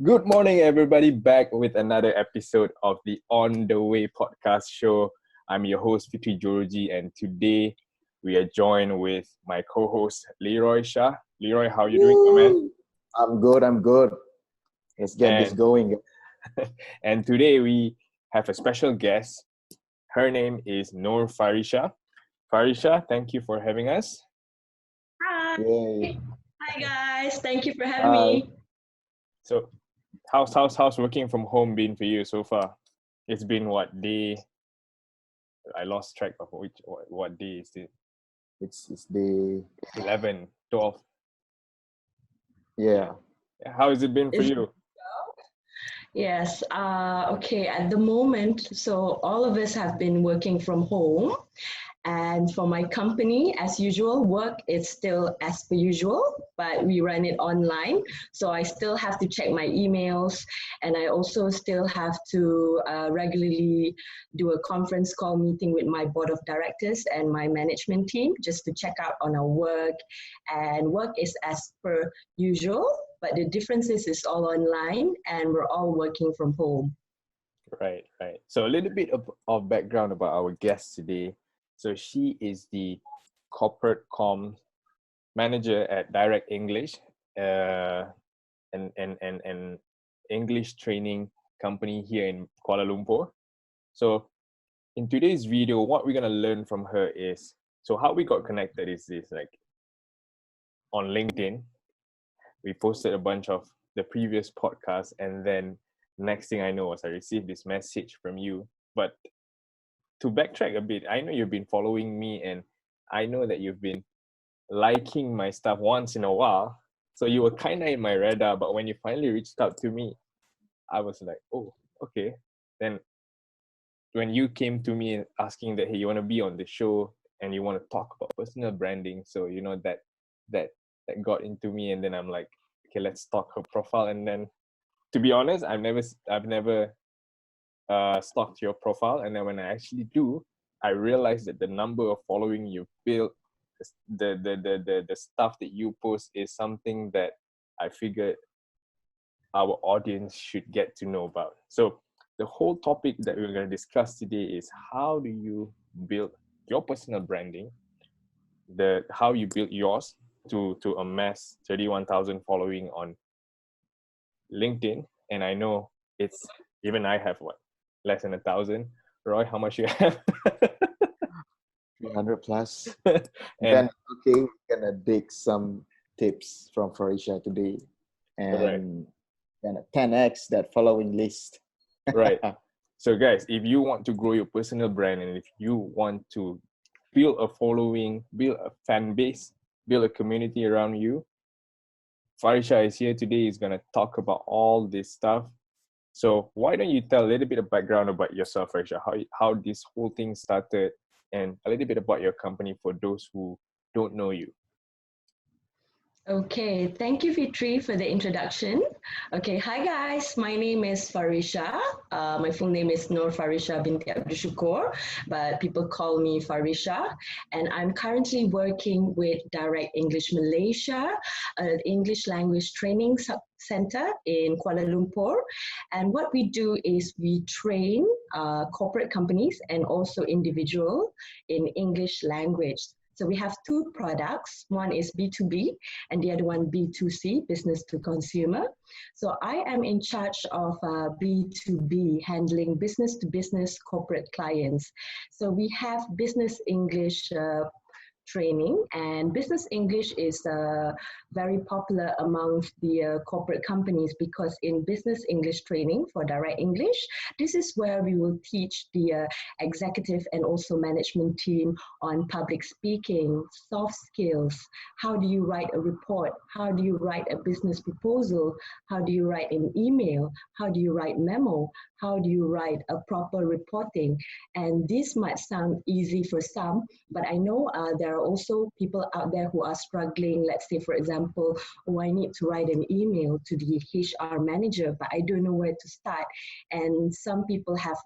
Good morning, everybody. Back with another episode of the On the Way podcast show. I'm your host, Fitri Georgie, and today we are joined with my co-host, Leroy Shah. Leroy, how you doing, my man? Woo! I'm good. I'm good. Let's get this And going. and today we have a special guest. Her name is Noor Farisya. Farisya, thank you for having us. Hi. Yay. Hi guys. Thank you for having Hi. me. So, how's working from home been for you so far? It's been what day? I lost track of what day is it? It's the 11, 12. yeah. How has it been for Is you? Yes. Okay. At the moment, so all of us have been working from home. And for my company, as usual, work is still as per usual, but we run it online. So I still have to check my emails, and I also still have to regularly do a conference call meeting with my board of directors and my management team just to check out on our work. And work is as per usual, but the difference is it's all online and we're all working from home. Right. So a little bit of background about our guest today. So she is the corporate comms manager at Direct English, and English training company here in Kuala Lumpur. So in today's video, what we're gonna learn from her is, so how we got connected is this, like on LinkedIn, we posted a bunch of the previous podcasts, and then next thing I know was I received this message from you. But to backtrack a bit, I know you've been following me, and I know that you've been liking my stuff once in a while. So you were kind of in my radar, but when you finally reached out to me, I was like, oh, okay. Then when you came to me asking that, hey, you want to be on the show and you want to talk about personal branding, so that that got into me, and then I'm like, okay, let's talk her profile. And then, to be honest, I've never stalked your profile, and then when I actually do, I realized that the number of following you built, the stuff that you post is something that I figured our audience should get to know about. So the whole topic that we're going to discuss today is how do you build your personal branding, how you build yours to amass 31,000 following on LinkedIn. And I know it's, even I have what, less than 1,000. Roy, how much you have? 300 plus. And Then okay, we're gonna dig some tips from Farisya today, right. and then 10x that following list. Right. So guys, if you want to grow your personal brand, and if you want to build a following, build a fan base, build a community around you, Farisya is here today. Is going to talk about all this stuff. So why don't you tell a little bit of background about yourself, Farisya, how this whole thing started, and a little bit about your company for those who don't know you. Okay, thank you, Fitri, for the introduction. Okay, hi guys, my name is Farisya. My full name is Noor Farisya binti Abdul Shukor, but people call me Farisya. And I'm currently working with Direct English Malaysia, an English language training center in Kuala Lumpur. And what we do is we train corporate companies and also individual in English language. So we have two products. One is B2B and the other one B2C, business to consumer. So I am in charge of B2B, handling business to business corporate clients. So we have business English training, and business English is very popular amongst the corporate companies, because in business English training for Direct English, this is where we will teach the executive and also management team on public speaking, soft skills, how do you write a report, how do you write a business proposal, how do you write an email, how do you write memo, how do you write a proper reporting. And this might sound easy for some, but I know there are also people out there who are struggling. Let's say, for example, oh, I need to write an email to the HR manager, but I don't know where to start. And some people have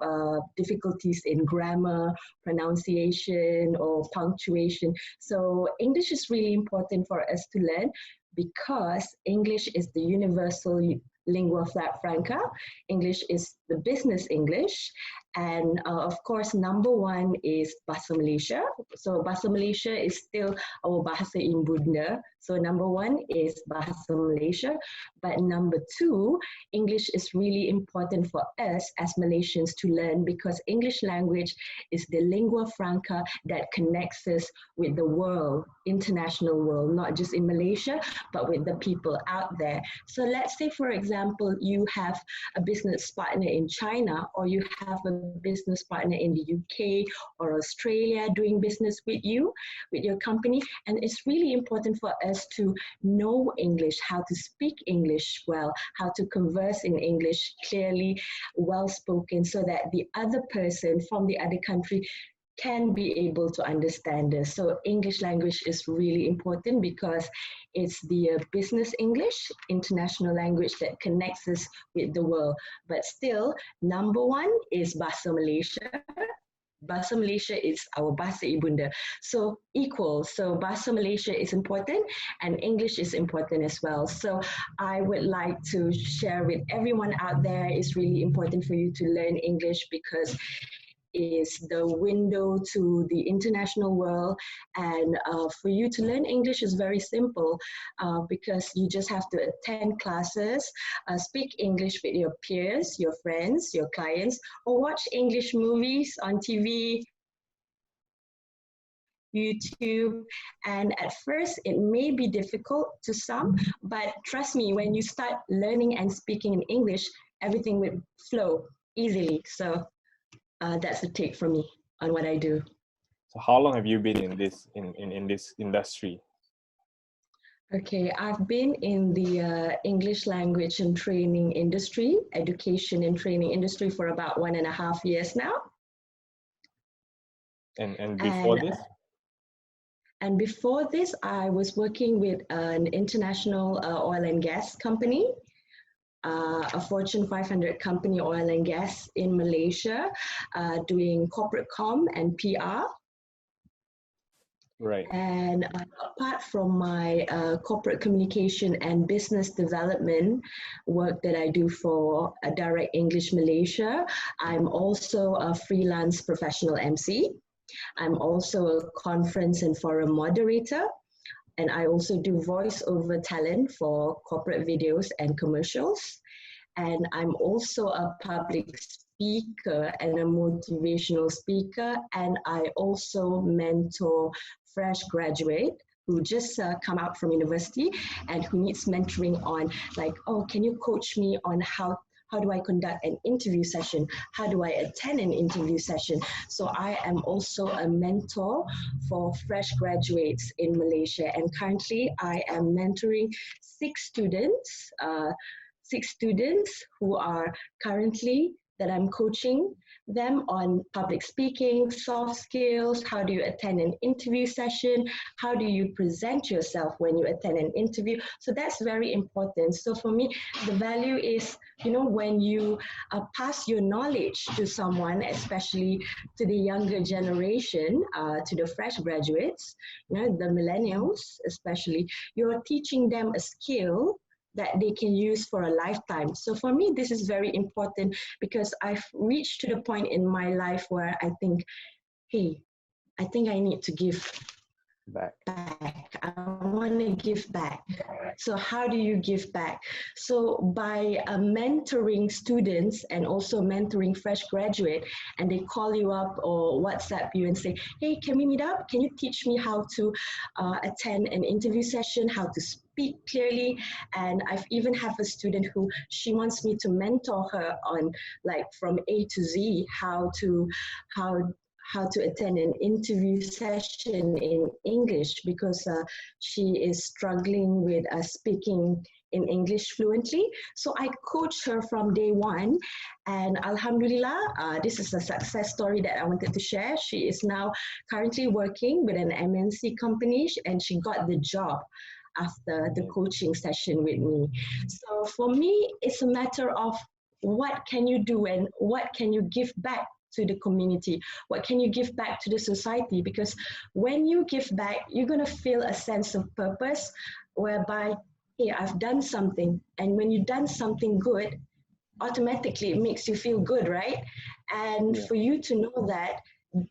difficulties in grammar, pronunciation, or punctuation. So English is really important for us to learn, because English is the universal lingua franca. English is the business English. And of course, number one is Bahasa Malaysia. So Bahasa Malaysia is still our Bahasa Ibunda. So number one is Bahasa Malaysia. But number two, English is really important for us as Malaysians to learn, because English language is the lingua franca that connects us with the world, international world, not just in Malaysia, but with the people out there. So let's say, for example, you have a business partner in China, or you have a business partner in the UK or Australia doing business with you, with your company. And it's really important for us to know English, how to speak English well, how to converse in English clearly, well spoken, so that the other person from the other country can be able to understand us. So English language is really important because it's the business English, international language that connects us with the world. But still, number one is Bahasa Malaysia. Bahasa Malaysia is our Bahasa Ibunda. So equal. So Bahasa Malaysia is important and English is important as well. So I would like to share with everyone out there, it's really important for you to learn English, because is the window to the international world. And for you to learn English is very simple, because you just have to attend classes, speak English with your peers, your friends, your clients, or watch English movies on TV, YouTube. And at first it may be difficult to some, but trust me, when you start learning and speaking in English, everything will flow easily. So that's the take from me on what I do. So how long have you been in this industry? Okay, I've been in the English language and training industry, education and training industry, for about 1.5 years now. And before this? And before this, I was working with an international oil and gas company, a Fortune 500 company, oil and gas in Malaysia, doing corporate comm and PR. Right. And apart from my corporate communication and business development work that I do for Direct English Malaysia, I'm also a freelance professional MC. I'm also a conference and forum moderator. And I also do voiceover talent for corporate videos and commercials. And I'm also a public speaker and a motivational speaker. And I also mentor fresh graduate who just come out from university and who needs mentoring on, like, oh, can you coach me on how do I conduct an interview session? How do I attend an interview session? So I am also a mentor for fresh graduates in Malaysia. And currently I am mentoring 6 students who are currently that I'm coaching them on public speaking, soft skills, how do you attend an interview session, how do you present yourself when you attend an interview. So that's very important. So for me, the value is, when you pass your knowledge to someone, especially to the younger generation, to the fresh graduates, the millennials especially, you're teaching them a skill that they can use for a lifetime. So for me, this is very important because I've reached to the point in my life where I think, hey, I think I need to give back. I want to give back. So how do you give back? So by mentoring students and also mentoring fresh graduate, and they call you up or WhatsApp you and say, hey, can we meet up? Can you teach me how to attend an interview session, how to speak clearly? And I've even have a student who she wants me to mentor her on, like, from A to Z, how to attend an interview session in English, because she is struggling with speaking in English fluently. So I coached her from day one, and Alhamdulillah, this is a success story that I wanted to share. She is now currently working with an MNC company, and she got the job after the coaching session with me. So for me, it's a matter of what can you do and what can you give back to the community? What can you give back to the society? Because when you give back, you're going to feel a sense of purpose, whereby hey, I've done something. And when you've done something good, automatically it makes you feel good, right? And Yeah. for you to know that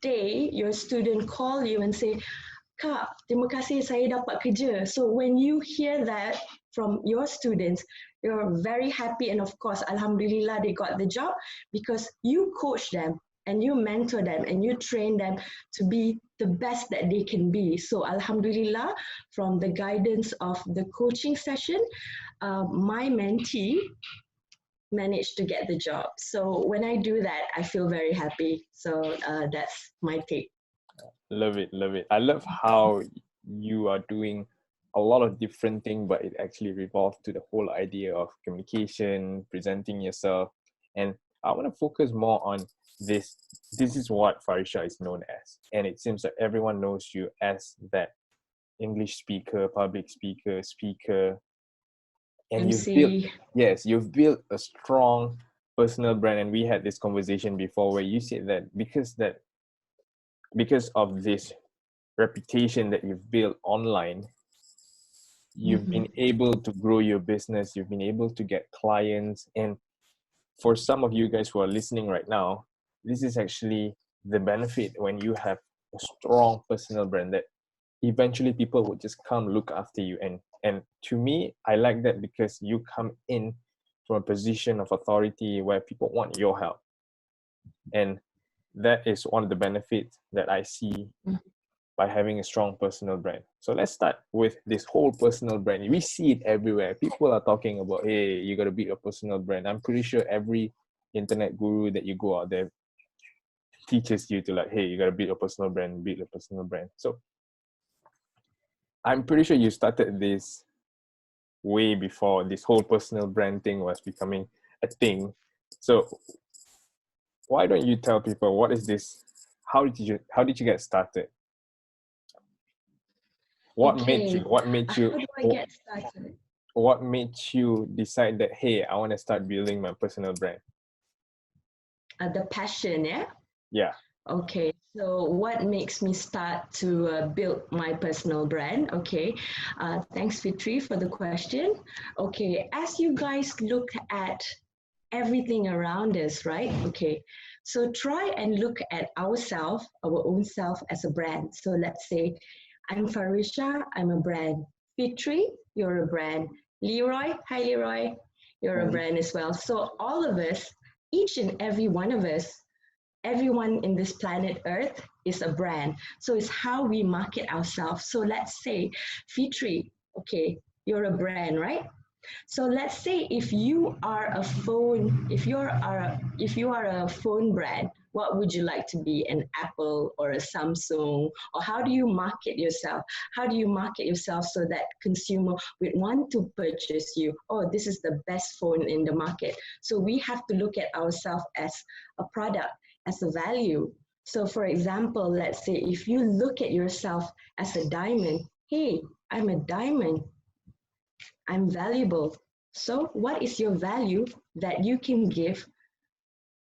day your student call you and say, Kak, terima kasih saya dapat kerja. So when you hear that from your students, you're very happy, and of course, Alhamdulillah, they got the job because you coach them and you mentor them and you train them to be the best that they can be. So Alhamdulillah, from the guidance of the coaching session, my mentee managed to get the job. So when I do that, I feel very happy. So that's my take. Love it, love it. I love how you are doing a lot of different things, but it actually revolves to the whole idea of communication, presenting yourself. And I want to focus more on this. This is what Farisya is known as. And it seems that everyone knows you as that English speaker, public speaker. And MC. you've built a strong personal brand. And we had this conversation before where you said that because of this reputation that you've built online, you've been able to grow your business, you've been able to get clients. And for some of you guys who are listening right now, this is actually the benefit when you have a strong personal brand, that eventually people would just come look after you. And to me, I like that because you come in from a position of authority where people want your help. And that is one of the benefits that I see by having a strong personal brand. So let's start with this whole personal brand. We see it everywhere. People are talking about, hey, you got to build your personal brand. I'm pretty sure every internet guru that you go out there teaches you to like, hey, you got to build your personal brand, build your personal brand. So I'm pretty sure you started this way before this whole personal brand thing was becoming a thing. So why don't you tell people what is this? How did you get started? What made you How do I get started? what made you decide that, hey, I want to start building my personal brand? The passion, yeah? Yeah. Okay, so what makes me start to build my personal brand? Okay, thanks Fitri for the question. Okay, as you guys look at everything around us, right? Okay, so try and look at ourselves, our own self as a brand. So let's say I'm Farisya, I'm a brand. Fitri, you're a brand. Leroy, hi Leroy, you're a brand as well. So all of us, each and every one of us, everyone in this planet Earth is a brand. So it's how we market ourselves. So let's say Fitri, okay, you're a brand, right? So let's say if you are a phone, if you are a phone brand, what would you like to be? An Apple or a Samsung? Or how do you market yourself? How do you market yourself so that consumer would want to purchase you? Oh, this is the best phone in the market. So we have to look at ourselves as a product, as a value. So for example, let's say if you look at yourself as a diamond, hey, I'm a diamond. I'm valuable. So what is your value that you can give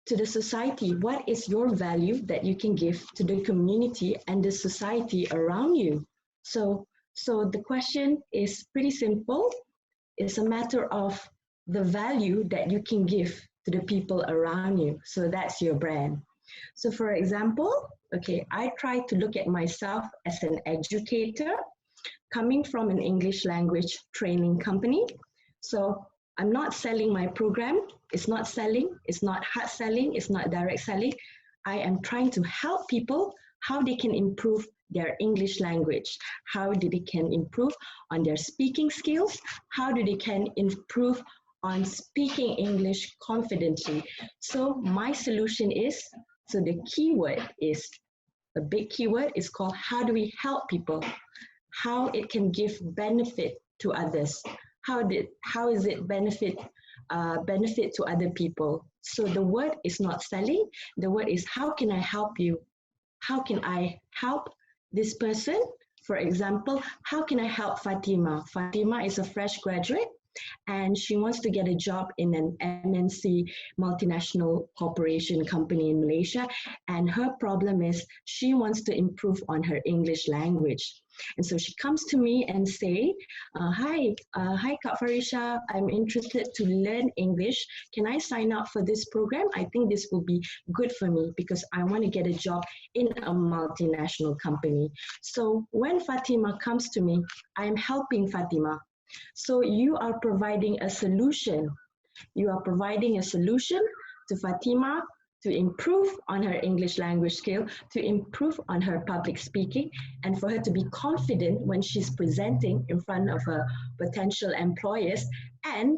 to the society? What is your value that you can give to the community and the society around you? So the question is pretty simple. It's a matter of the value that you can give to the people around you. So that's your brand. So for example, okay, I try to look at myself as an educator coming from an English language training company. So I'm not selling my program. It's not selling. It's not hard selling. It's not direct selling. I am trying to help people how they can improve their English language, how they can improve on their speaking skills, how they can improve on speaking English confidently. So my solution is, so the keyword is, a big keyword is called how do we help people? How it can give benefit to others. How is it benefit to other people? So the word is not selling. The word is how can I help you? How can I help this person? For example, how can I help Fatima? Fatima is a fresh graduate and she wants to get a job in an MNC multinational corporation company in Malaysia. And her problem is she wants to improve on her English language. And so she comes to me and say, hi Kak Farisha, I'm interested to learn English. Can I sign up for this program? I think this will be good for me because I want to get a job in a multinational company. So when Fatima comes to me, I'm helping Fatima. So you are providing a solution. You are providing a solution to Fatima to improve on her English language skill, to improve on her public speaking, and for her to be confident when she's presenting in front of her potential employers, and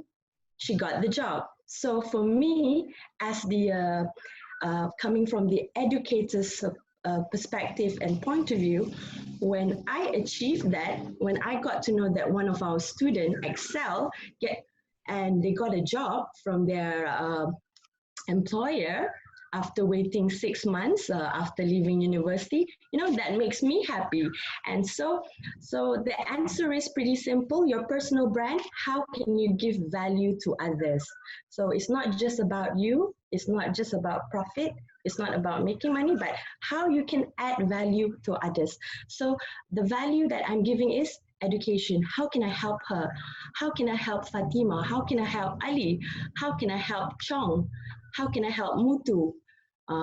she got the job. So for me, as the coming from the educator's perspective and point of view, when I achieved that, when I got to know that one of our students excel, and they got a job from their employer after waiting 6 months after leaving university, that makes me happy. And so the answer is pretty simple. Your personal brand, how can you give value to others? So it's not just about you, it's not just about profit, it's not about making money, but how you can add value to others. So the value that I'm giving is education. How can I help her? How can I help Fatima? How can I help Ali? How can I help Chong? How can I help Mutu?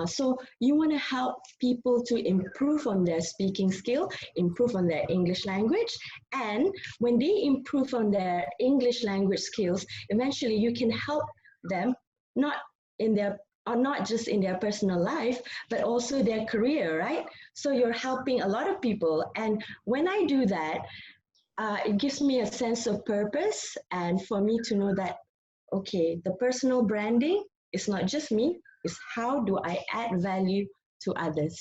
So you want to help people to improve on their speaking skill, improve on their English language, and when they improve on their English language skills, eventually you can help them not just in their personal life, but also their career, right? So you're helping a lot of people, and when I do that, it gives me a sense of purpose, and for me to know that, okay, the personal branding is not just me, it's how do I add value to others.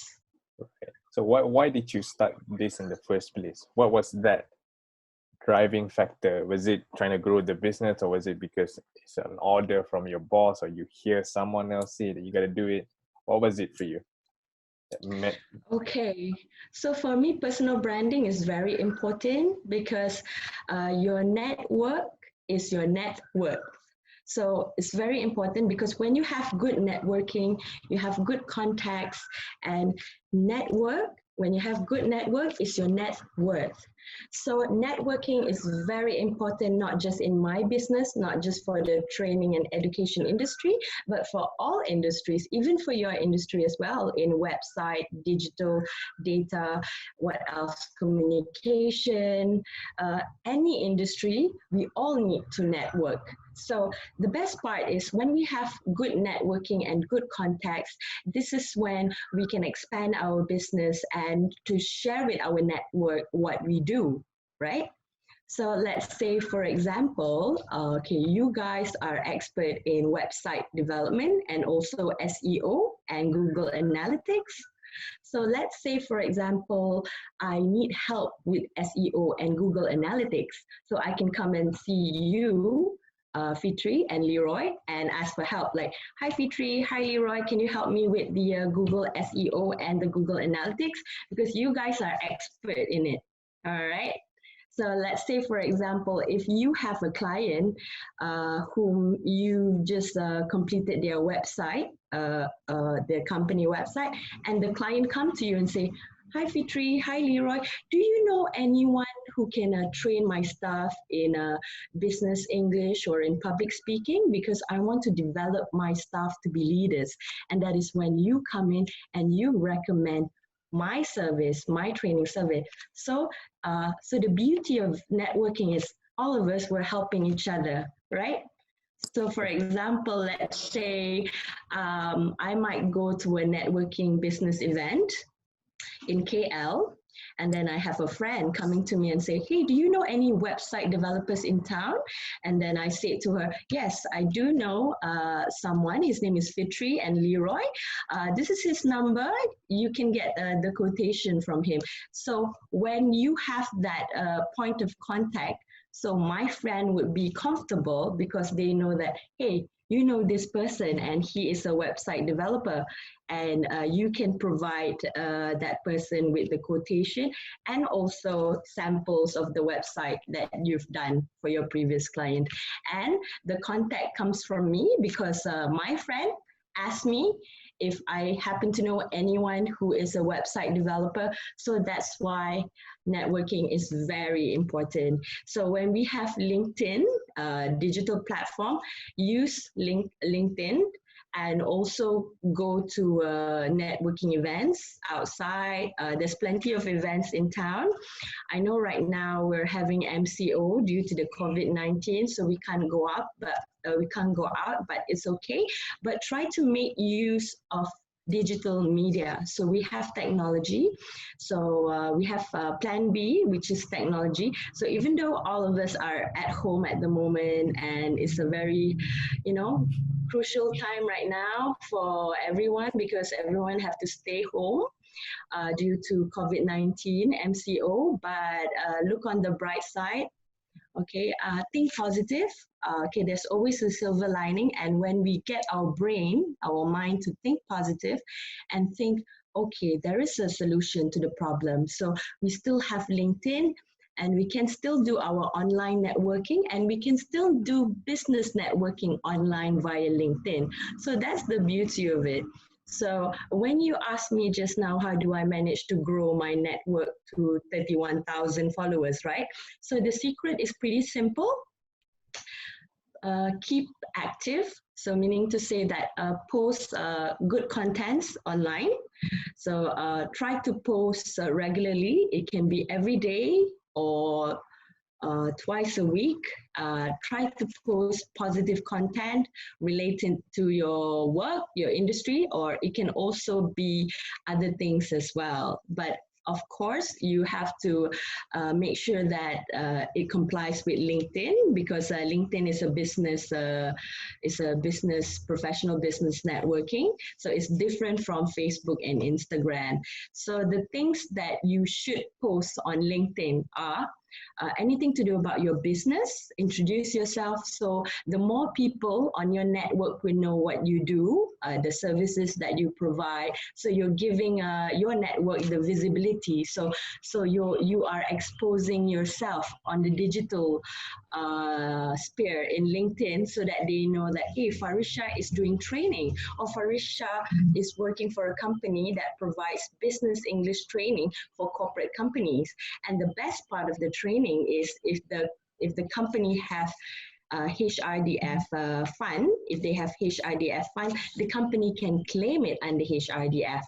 Okay. So why did you start this in the first place? What was that driving factor? Was it trying to grow the business, or was it because it's an order from your boss, or you hear someone else say that you got to do it? What was it for you? Okay, so for me, personal branding is very important because your network is your net worth. So it's very important because when you have good networking, you have good contacts, and when you have good network, is your net worth. So networking is very important, not just in my business, not just for the training and education industry, but for all industries, even for your industry as well, in website, digital, data, what else, communication, any industry, we all need to network. So the best part is when we have good networking and good contacts, this is when we can expand our business and to share with our network what we do, right? So let's say, for example, you guys are expert in website development and also SEO and Google Analytics. So let's say, for example, I need help with SEO and Google Analytics. So I can come and see you, Fitri and Leroy, and ask for help. Like, hi Fitri, hi Leroy, can you help me with the Google SEO and the Google Analytics? Because you guys are expert in it, all right? So let's say, for example, if you have a client whom you just completed their website, their company website, and the client come to you and say, hi Fitri, hi Leroy, do you know anyone who can train my staff in business English or in public speaking? Because I want to develop my staff to be leaders. And that is when you come in and you recommend my service, my training service. So the beauty of networking is all of us were helping each other, right? So for example, let's say I might go to a networking business event in KL, and then I have a friend coming to me and say, hey, do you know any website developers in town? And then I say to her, yes, I do know someone. His name is Fitri and Leroy. This is his number. You can get the quotation from him. So when you have that point of contact, so my friend would be comfortable because they know that, hey, you know this person and he is a website developer, and you can provide that person with the quotation and also samples of the website that you've done for your previous client. And the contact comes from me because my friend asked me if I happen to know anyone who is a website developer. So that's why networking is very important. So when we have LinkedIn, digital platform, use LinkedIn and also go to networking events outside. There's plenty of events in town. I know right now we're having MCO due to the COVID-19, so we can't go out, but it's okay. But try to make use of digital media. So we have technology. So we have plan B, which is technology. So even though all of us are at home at the moment, and it's a very, crucial time right now for everyone because everyone have to stay home due to COVID-19 MCO, but look on the bright side. Okay, think positive. Okay, there's always a silver lining, and when we get our brain, our mind to think positive and think, okay, there is a solution to the problem. So we still have LinkedIn, and we can still do our online networking, and we can still do business networking online via LinkedIn. So that's the beauty of it. So when you asked me just now, how do I manage to grow my network to 31,000 followers, right? So the secret is pretty simple. Keep active. So meaning to say that post good contents online. So try to post regularly. It can be every day or twice a week. Try to post positive content related to your work, your industry, or it can also be other things as well. But of course, you have to make sure that it complies with LinkedIn, because LinkedIn is a business, professional business networking. So it's different from Facebook and Instagram. So the things that you should post on LinkedIn are anything to do about your business, introduce yourself. So the more people on your network will know what you do, the services that you provide. So you're giving your network the visibility. So you are exposing yourself on the digital sphere in LinkedIn, so that they know that, hey, Farisya is doing training, or Farisya is working for a company that provides business English training for corporate companies. And the best part of the training is if the company have HRDF fund. If they have HRDF fund, the company can claim it under HRDF.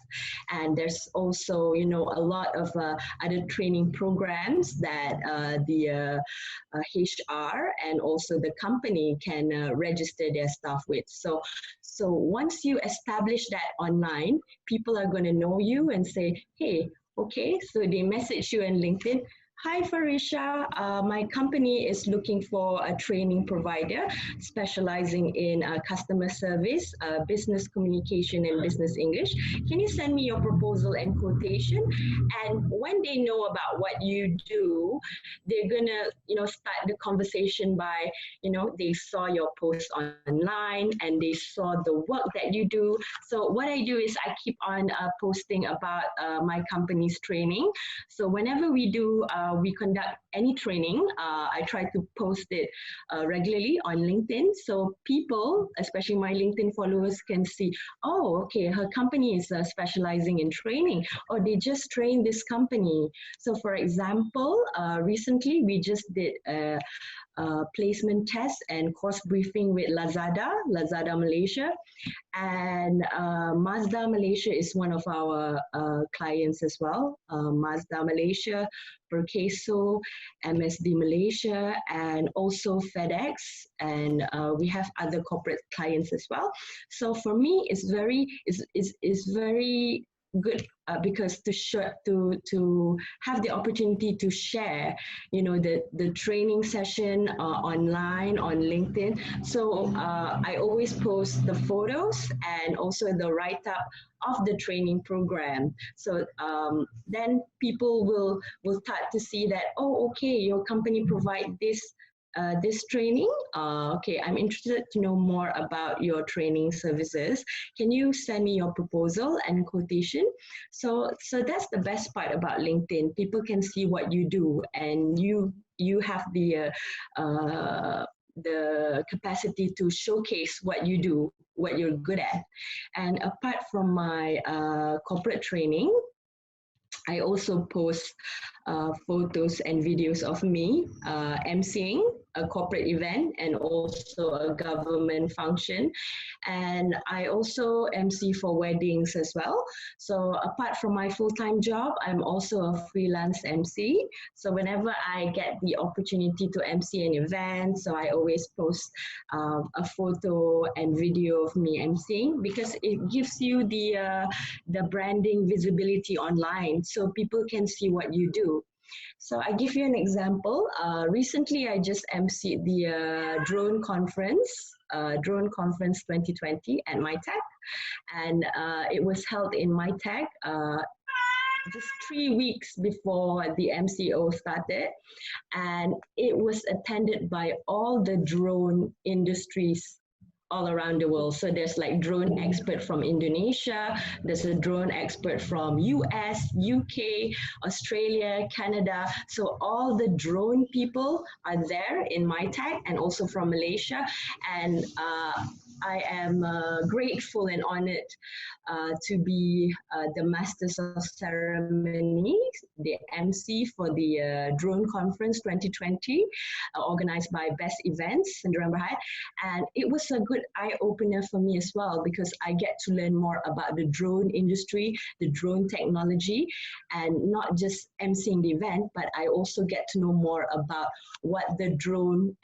And there's also, a lot of other training programs that the HR and also the company can register their staff with. So once you establish that online, people are going to know you and say, hey, okay, so they message you on LinkedIn. Hi, Farisya. My company is looking for a training provider specializing in customer service, business communication, and business English. Can you send me your proposal and quotation? And when they know about what you do, they're gonna, start the conversation by, they saw your post online and they saw the work that you do. So what I do is I keep on posting about my company's training. So whenever we conduct any training, I try to post it regularly on LinkedIn. So people, especially my LinkedIn followers, can see, oh, okay, her company is specializing in training, or they just trained this company. So for example, recently we just did a placement test and course briefing with Lazada Malaysia. And Mazda Malaysia is one of our clients as well. Mazda Malaysia, Perkeso, MSD Malaysia, and also FedEx. And we have other corporate clients as well. So for me, it's very good because to have the opportunity to share, the training session online on LinkedIn. So I always post the photos and also the write-up of the training program. So then people will start to see that, oh, okay, your company provide this training. Okay, I'm interested to know more about your training services. Can you send me your proposal and quotation? So that's the best part about LinkedIn. People can see what you do, and you have the the capacity to showcase what you do, what you're good at. And apart from my corporate training, I also post photos and videos of me emceeing a corporate event and also a government function. And I also MC for weddings as well. So apart from my full-time job, I'm also a freelance MC. So whenever I get the opportunity to MC an event, so I always post a photo and video of me emceeing, because it gives you the branding visibility online, so people can see what you do. So I give you an example. Recently, I just emceed the Drone Conference 2020 at MyTech, and it was held in MyTech just 3 weeks before the MCO started, and it was attended by all the drone industries all around the world. So there's like drone expert from Indonesia, there's a drone expert from US, UK, Australia, Canada. So all the drone people are there in MyTech, and also from Malaysia. And I am grateful and honored to be the Masters of Ceremony, the MC for the Drone Conference 2020, organized by Best Events in Bahad. And it was a good eye-opener for me as well, because I get to learn more about the drone industry, the drone technology, and not just emceeing the event, but I also get to know more about what the drone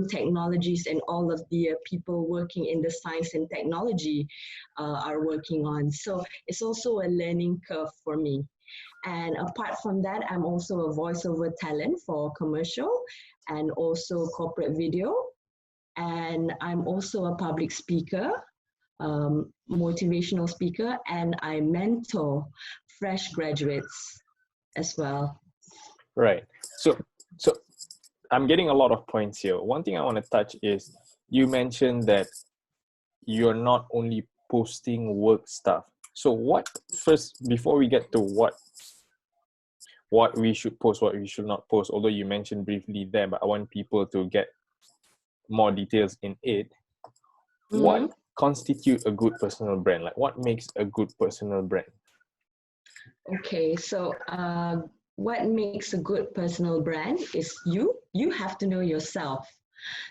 technologies and all of the people working in the science and technology are working on. So it's also a learning curve for me. And apart from that, I'm also a voiceover talent for commercial and also corporate video. And I'm also a public speaker, motivational speaker, and I mentor fresh graduates as well. Right. So I'm getting a lot of points here. One thing I want to touch is, you mentioned that you're not only posting work stuff. So what, first, before we get to what we should post, what we should not post, although you mentioned briefly there, but I want people to get more details in it. Mm-hmm. What constitutes a good personal brand? Like, what makes a good personal brand? Okay, so what makes a good personal brand is you have to know yourself.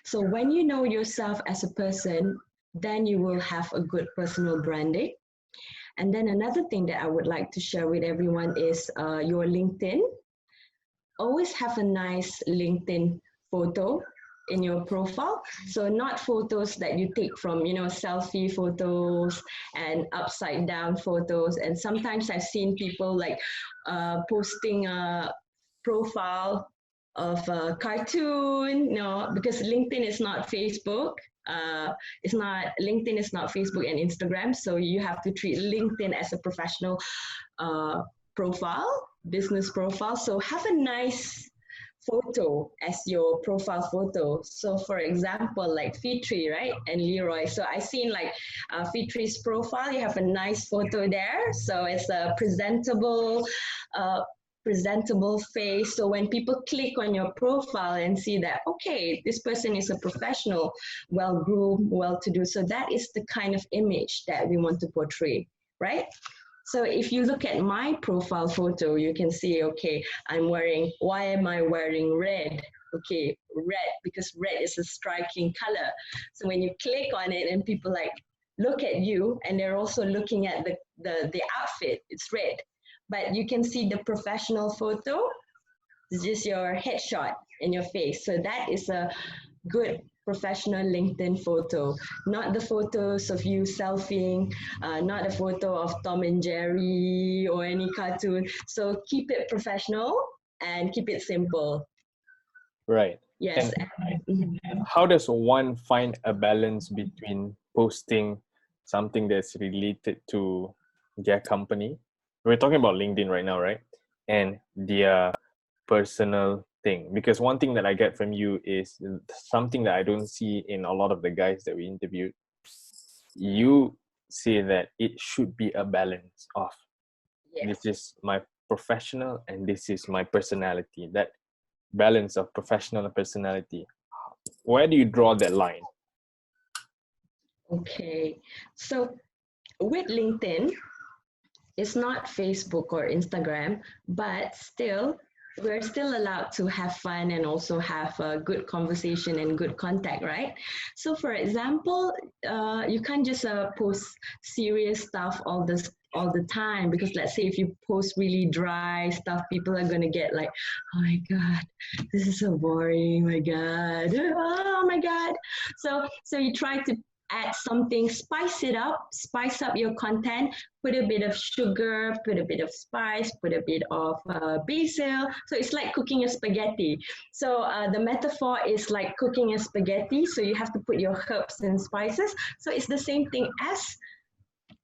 So when you know yourself as a person, then you will have a good personal branding. And then another thing that I would like to share with everyone is your LinkedIn. Always have a nice LinkedIn photo in your profile. So not photos that you take from, selfie photos and upside down photos. And sometimes I've seen people like posting a profile of a cartoon, because LinkedIn is not Facebook. LinkedIn is not Facebook and Instagram. So you have to treat LinkedIn as a professional profile, business profile. So have a nice photo as your profile photo. So for example, like Fitri, right? And Leroy. So I seen like Fitri's profile, you have a nice photo there. So it's a presentable face. So when people click on your profile and see that, okay, this person is a professional, well-groomed, well-to-do. So that is the kind of image that we want to portray, right? So if you look at my profile photo, you can see, okay, why am I wearing red? Okay, red, because red is a striking color. So when you click on it and people like look at you, and they're also looking at the outfit, it's red. But you can see the professional photo, it's just your headshot in your face. So that is a good professional LinkedIn photo, not the photos of you selfieing, not a photo of Tom and Jerry or any cartoon. So keep it professional and keep it simple. Right. Yes. And how does one find a balance between posting something that's related to their company? We're talking about LinkedIn right now, right? And their personal thing. Because one thing that I get from you is something that I don't see in a lot of the guys that we interviewed. You say that it should be a balance of this is my professional and this is my personality. That balance of professional and personality. where do you draw that line? Okay, so with LinkedIn, it's not Facebook or Instagram, but still, we're still allowed to have fun and also have a good conversation and good contact, right? So, for example, you can't just post serious stuff all the time, because let's say if you post really dry stuff, people are gonna get like, oh my god, this is so boring, my god, oh my god. So you try to add something, spice up your content, put a bit of sugar, put a bit of spice, put a bit of basil. So it's like cooking a spaghetti. So the metaphor is like cooking a spaghetti. So you have to put your herbs and spices. So it's the same thing as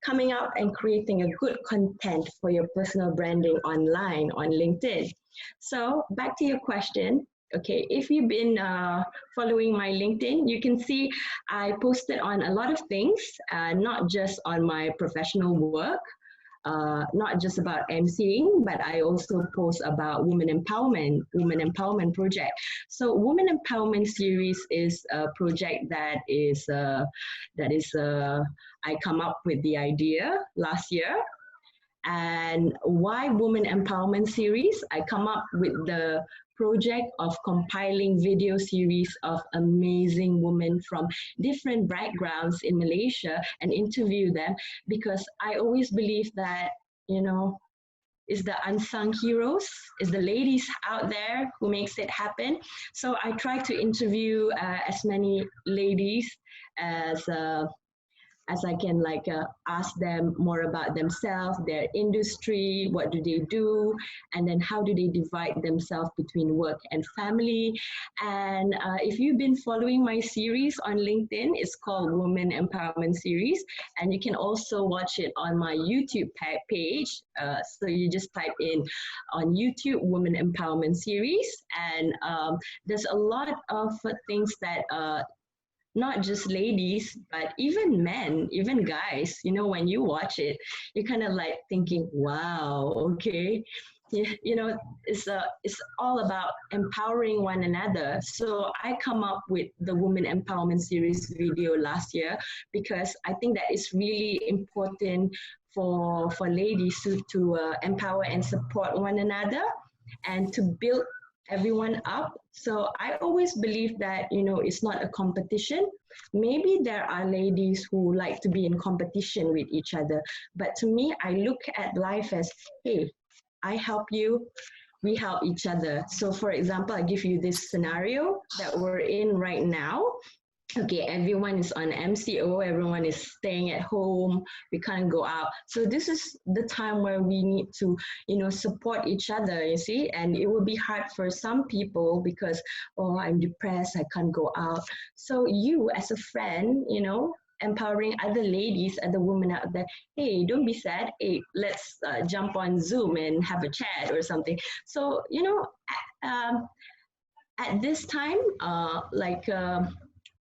coming out and creating a good content for your personal branding online on LinkedIn. So back to your question. Okay, if you've been following my LinkedIn, you can see I posted on a lot of things, not just on my professional work, not just about emceeing, but I also post about women empowerment project. So women empowerment series is a project that is I come up with the idea last year. And why women empowerment series? I come up with the project of compiling video series of amazing women from different backgrounds in Malaysia and interview them, because I always believe that, you know, it's the unsung heroes, it's the ladies out there who makes it happen. So I try to interview as many ladies as I can, like ask them more about themselves, their industry, what do they do, and then how do they divide themselves between work and family. And if you've been following my series on LinkedIn, it's called Women Empowerment Series, and you can also watch it on my YouTube page. So you just type in on YouTube Women Empowerment Series, and there's a lot of things that not just ladies, but even men, even guys, you know, when you watch it, you're kind of like thinking, wow, okay. You know, it's all about empowering one another. So I come up with the Women Empowerment Series video last year because I think that it's really important for ladies to empower and support one another and to build everyone up. So I always believe that, you know, it's not a competition. Maybe there are ladies who like to be in competition with each other, but to me, I look at life as, hey, I help you, we help each other. So for example, I give you this scenario that we're in right now. Okay, everyone is on MCO, everyone is staying at home, we can't go out. So this is the time where we need to, you know, support each other, you see, and it will be hard for some people because, oh, I'm depressed, I can't go out. So you as a friend, you know, empowering other ladies, other women out there, hey, don't be sad, hey, let's jump on Zoom and have a chat or something. So, you know, at this time,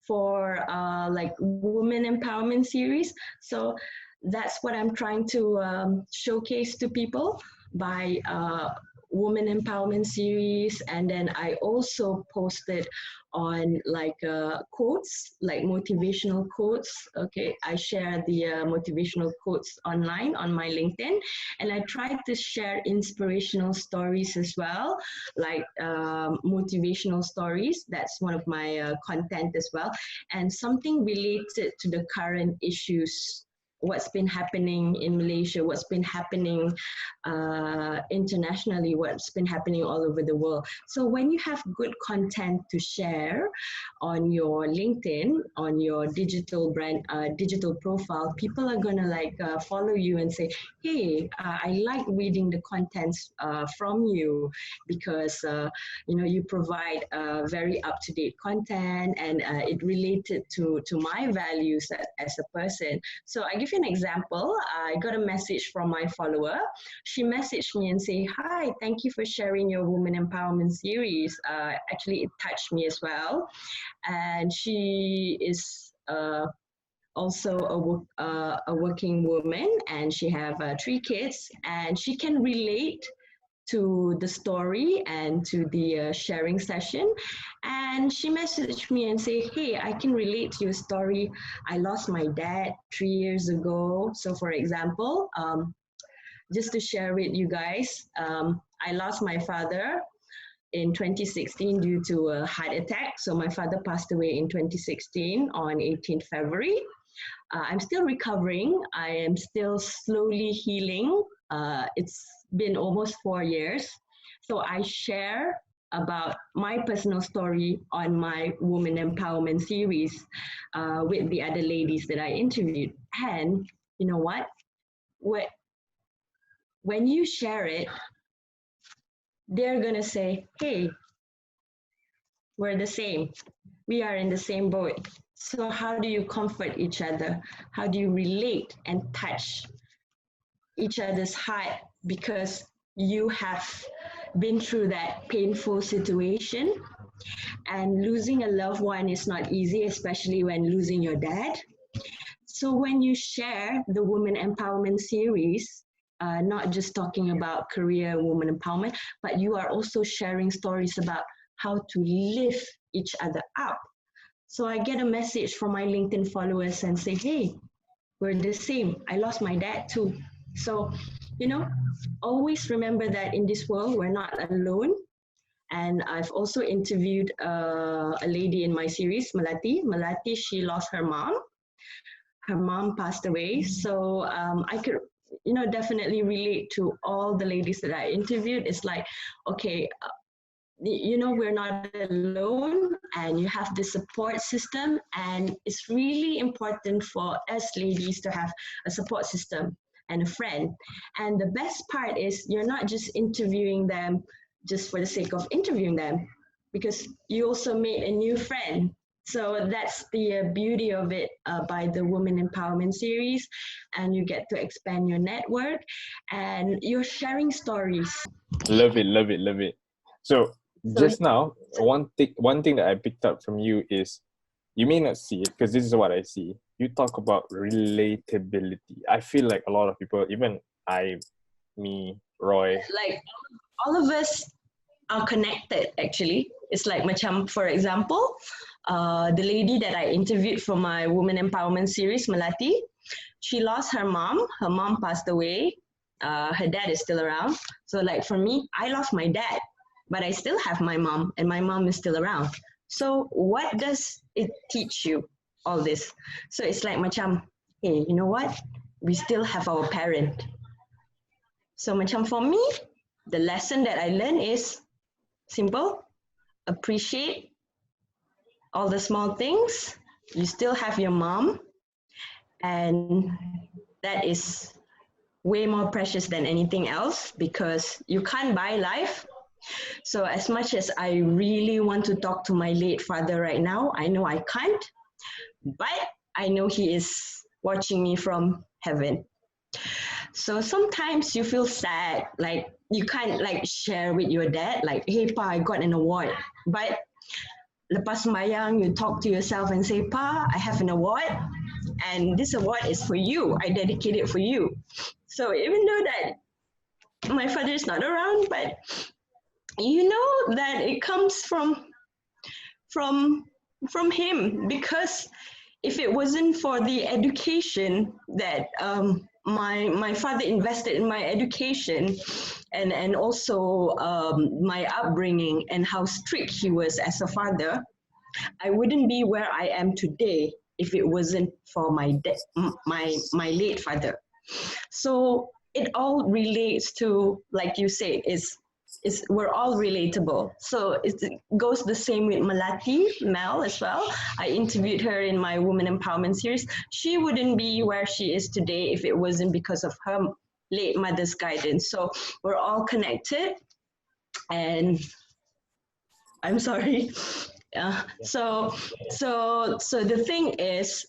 for like women empowerment series. So that's what I'm trying to showcase to people by women empowerment series. And then I also posted on like quotes, like motivational quotes. Okay, I share the motivational quotes online on my LinkedIn, and I try to share inspirational stories as well, like motivational stories. That's one of my content as well, and something related to the current issues, what's been happening in Malaysia, what's been happening internationally, what's been happening all over the world. So when you have good content to share on your LinkedIn, on your digital brand, digital profile, people are gonna like follow you and say, hey, I like reading the contents from you because you know, you provide very up-to-date content and it related to my values as a person. So I give you an example. I got a message from my follower. She messaged me and say, hi, thank you for sharing your women empowerment series. Actually, it touched me as well. And she is also a working woman, and she have 3 kids, and she can relate to the story and to the sharing session, and she messaged me and say, hey, I can relate to your story. I lost my dad 3 years ago. So for example, just to share with you guys, I lost my father in 2016 due to a heart attack. So my father passed away in 2016 on 18th February. I'm still recovering. I am still slowly healing. It's been almost 4 years. So I share about my personal story on my Woman Empowerment series with the other ladies that I interviewed. And you know what? When you share it, they're going to say, hey, we're the same. We are in the same boat. So how do you comfort each other? How do you relate and touch each other's heart because you have been through that painful situation? And losing a loved one is not easy, especially when losing your dad. So when you share the Women Empowerment series, not just talking about career woman empowerment, but you are also sharing stories about how to lift each other up. So I get a message from my LinkedIn followers and say, hey, we're the same. I lost my dad too. So, always remember that in this world, we're not alone. And I've also interviewed a lady in my series, Melati. Melati, she lost her mom. Her mom passed away. So I could, definitely relate to all the ladies that I interviewed. It's like, okay, we're not alone and you have the support system, and it's really important for us ladies to have a support system and a friend. And the best part is you're not just interviewing them just for the sake of interviewing them, because you also made a new friend. So that's the beauty of it by the Women Empowerment series, and you get to expand your network and you're sharing stories. Love it, love it, love it. So just now, one thing that I picked up from you is, you may not see it because this is what I see. You talk about relatability. I feel like a lot of people, even me, Roy. Like all of us are connected actually. It's like macam, for example, the lady that I interviewed for my Women Empowerment series, Melati, she lost her mom. Her mom passed away. Her dad is still around. So like for me, I lost my dad, but I still have my mom, and my mom is still around. So what does it teach you, all this? So it's like macam, hey, you know what? We still have our parent. So macam for me, the lesson that I learned is simple: appreciate all the small things. You still have your mom, and that is way more precious than anything else, because you can't buy life. So as much as I really want to talk to my late father right now, I know I can't, but I know he is watching me from heaven. So sometimes you feel sad, like you can't like share with your dad, like, hey pa, I got an award. But lepas sembahyang, you talk to yourself and say, pa, I have an award, and this award is for you. I dedicate it for you. So even though that my father is not around, but you know that it comes from him, because if it wasn't for the education that my father invested in my education, and also my upbringing and how strict he was as a father, I wouldn't be where I am today if it wasn't for my late father. So it all relates to, like you say, is we're all relatable. So it goes the same with Melati, Mel as well. I interviewed her in my Women Empowerment series. She wouldn't be where she is today if it wasn't because of her late mother's guidance. So we're all connected. And I'm sorry. So the thing is,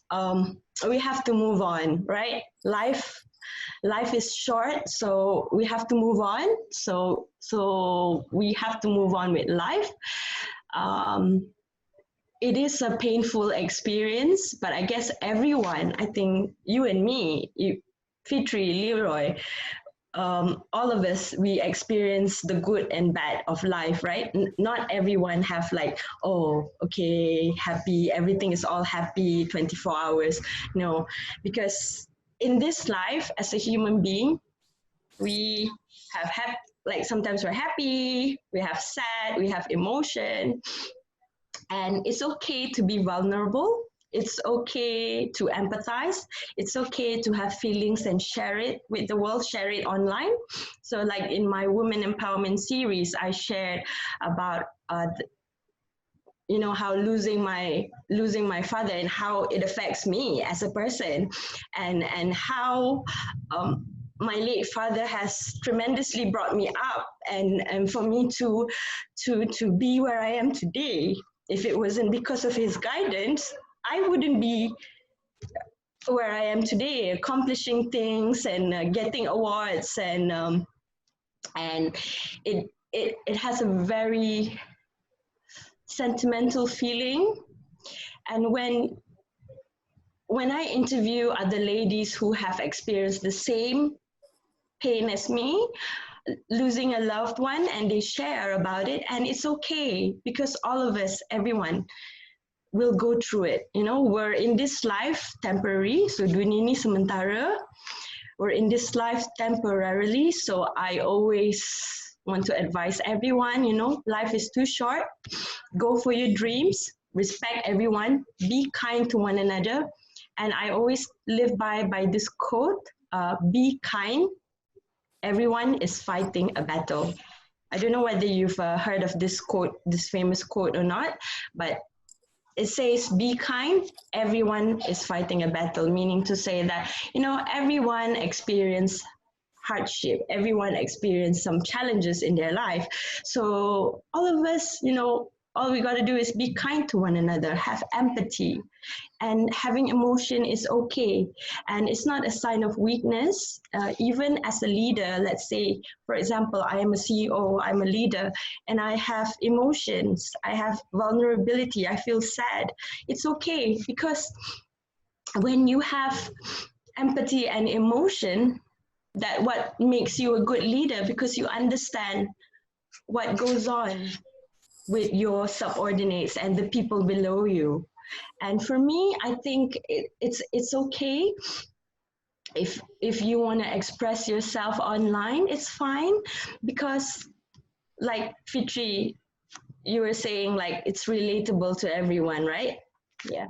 we have to move on, right? Life is short, so we have to move on. So we have to move on with life. It is a painful experience, but I guess everyone, I think you and me, Fitri, Leroy, all of us, we experience the good and bad of life, right? Not everyone have like, oh, okay, happy, everything is all happy 24 hours. No, because in this life, as a human being, we have like sometimes we're happy, we have sad, we have emotion, and it's okay to be vulnerable. It's okay to empathize. It's okay to have feelings and share it with the world, share it online. So like in my women empowerment series, I shared about how losing my father and how it affects me as a person, and how my late father has tremendously brought me up, and for me to be where I am today. If it wasn't because of his guidance, I wouldn't be where I am today, accomplishing things and getting awards, and it has a very sentimental feeling. And when I interview other ladies who have experienced the same pain as me, losing a loved one, and they share about it, and it's okay, because all of us, everyone, will go through it. We're in this life temporary, so dunia ini sementara. We're in this life temporarily, so I always want to advise everyone, life is too short. Go for your dreams, respect everyone, be kind to one another. And I always live by this quote, be kind, everyone is fighting a battle. I don't know whether you've heard of this quote, this famous quote or not, but it says, be kind, everyone is fighting a battle, meaning to say that, everyone experience hardship, everyone experience some challenges in their life. So all of us, all we got to do is be kind to one another, have empathy, and having emotion is okay. And it's not a sign of weakness. Even as a leader, let's say, for example, I am a CEO, I'm a leader, and I have emotions, I have vulnerability, I feel sad. It's okay, because when you have empathy and emotion, that what makes you a good leader, because you understand what goes on with your subordinates and the people below you. And for me, I think it's okay if you want to express yourself online, it's fine, because like Fitri, you were saying, like, it's relatable to everyone, right? Yeah.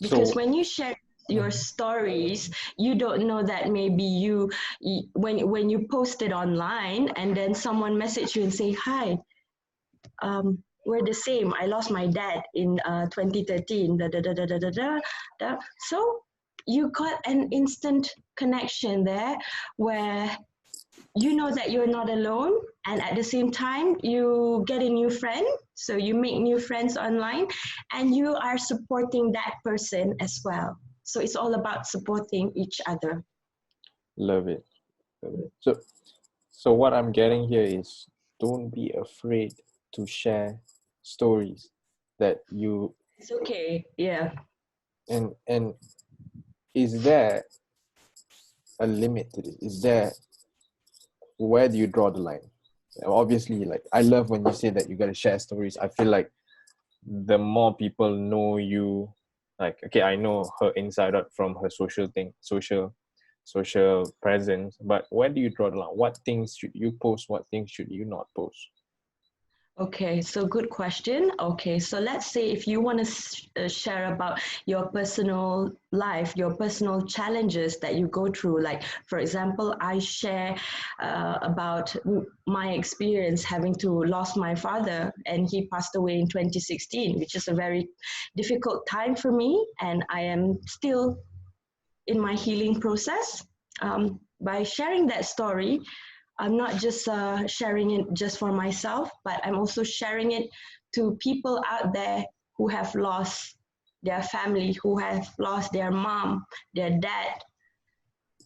Because when you share your stories, you don't know that maybe when you post it online and then someone message you and say, hi, we're the same. I lost my dad in 2013. So you got an instant connection there, where you know that you're not alone, and at the same time you get a new friend. So you make new friends online, and you are supporting that person as well. So it's all about supporting each other. Love it. So what I'm getting here is, don't be afraid to share stories that you. It's okay. Yeah. And is there a limit to this? Is there, where do you draw the line? Obviously, like, I love when you say that you gotta share stories. I feel like the more people know you, like, okay, I know her inside out from her social presence, but where do you draw the line? What things should you post? What things should you not post? Okay, so good question. Okay, so let's say if you want to share about your personal life, your personal challenges that you go through, like, for example, I share about my experience having to lose my father, and he passed away in 2016, which is a very difficult time for me, and I am still in my healing process. By sharing that story, I'm not just sharing it just for myself, but I'm also sharing it to people out there who have lost their family, who have lost their mom, their dad,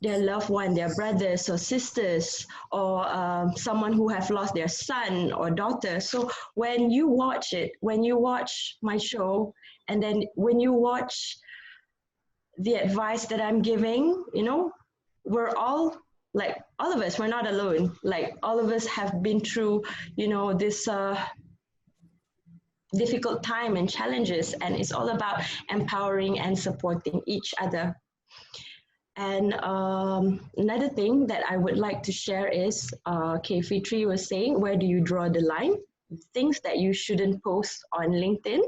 their loved one, their brothers or sisters, or someone who have lost their son or daughter. So when you watch it, when you watch my show, and then when you watch the advice that I'm giving, we're all like all of us, we're not alone. Like all of us have been through, this difficult time and challenges, and it's all about empowering and supporting each other. And another thing that I would like to share is, Fitri was saying, where do you draw the line? Things that you shouldn't post on LinkedIn.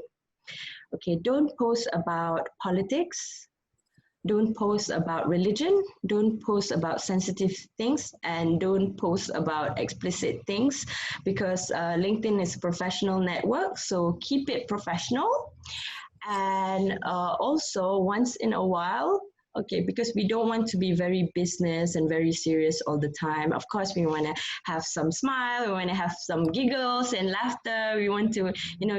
Okay, don't post about politics. Don't post about religion. Don't post about sensitive things, and don't post about explicit things, because LinkedIn is a professional network, so keep it professional. And also, once in a while, okay, because we don't want to be very business and very serious all the time. Of course, we want to have some smile, we want to have some giggles and laughter, we want to,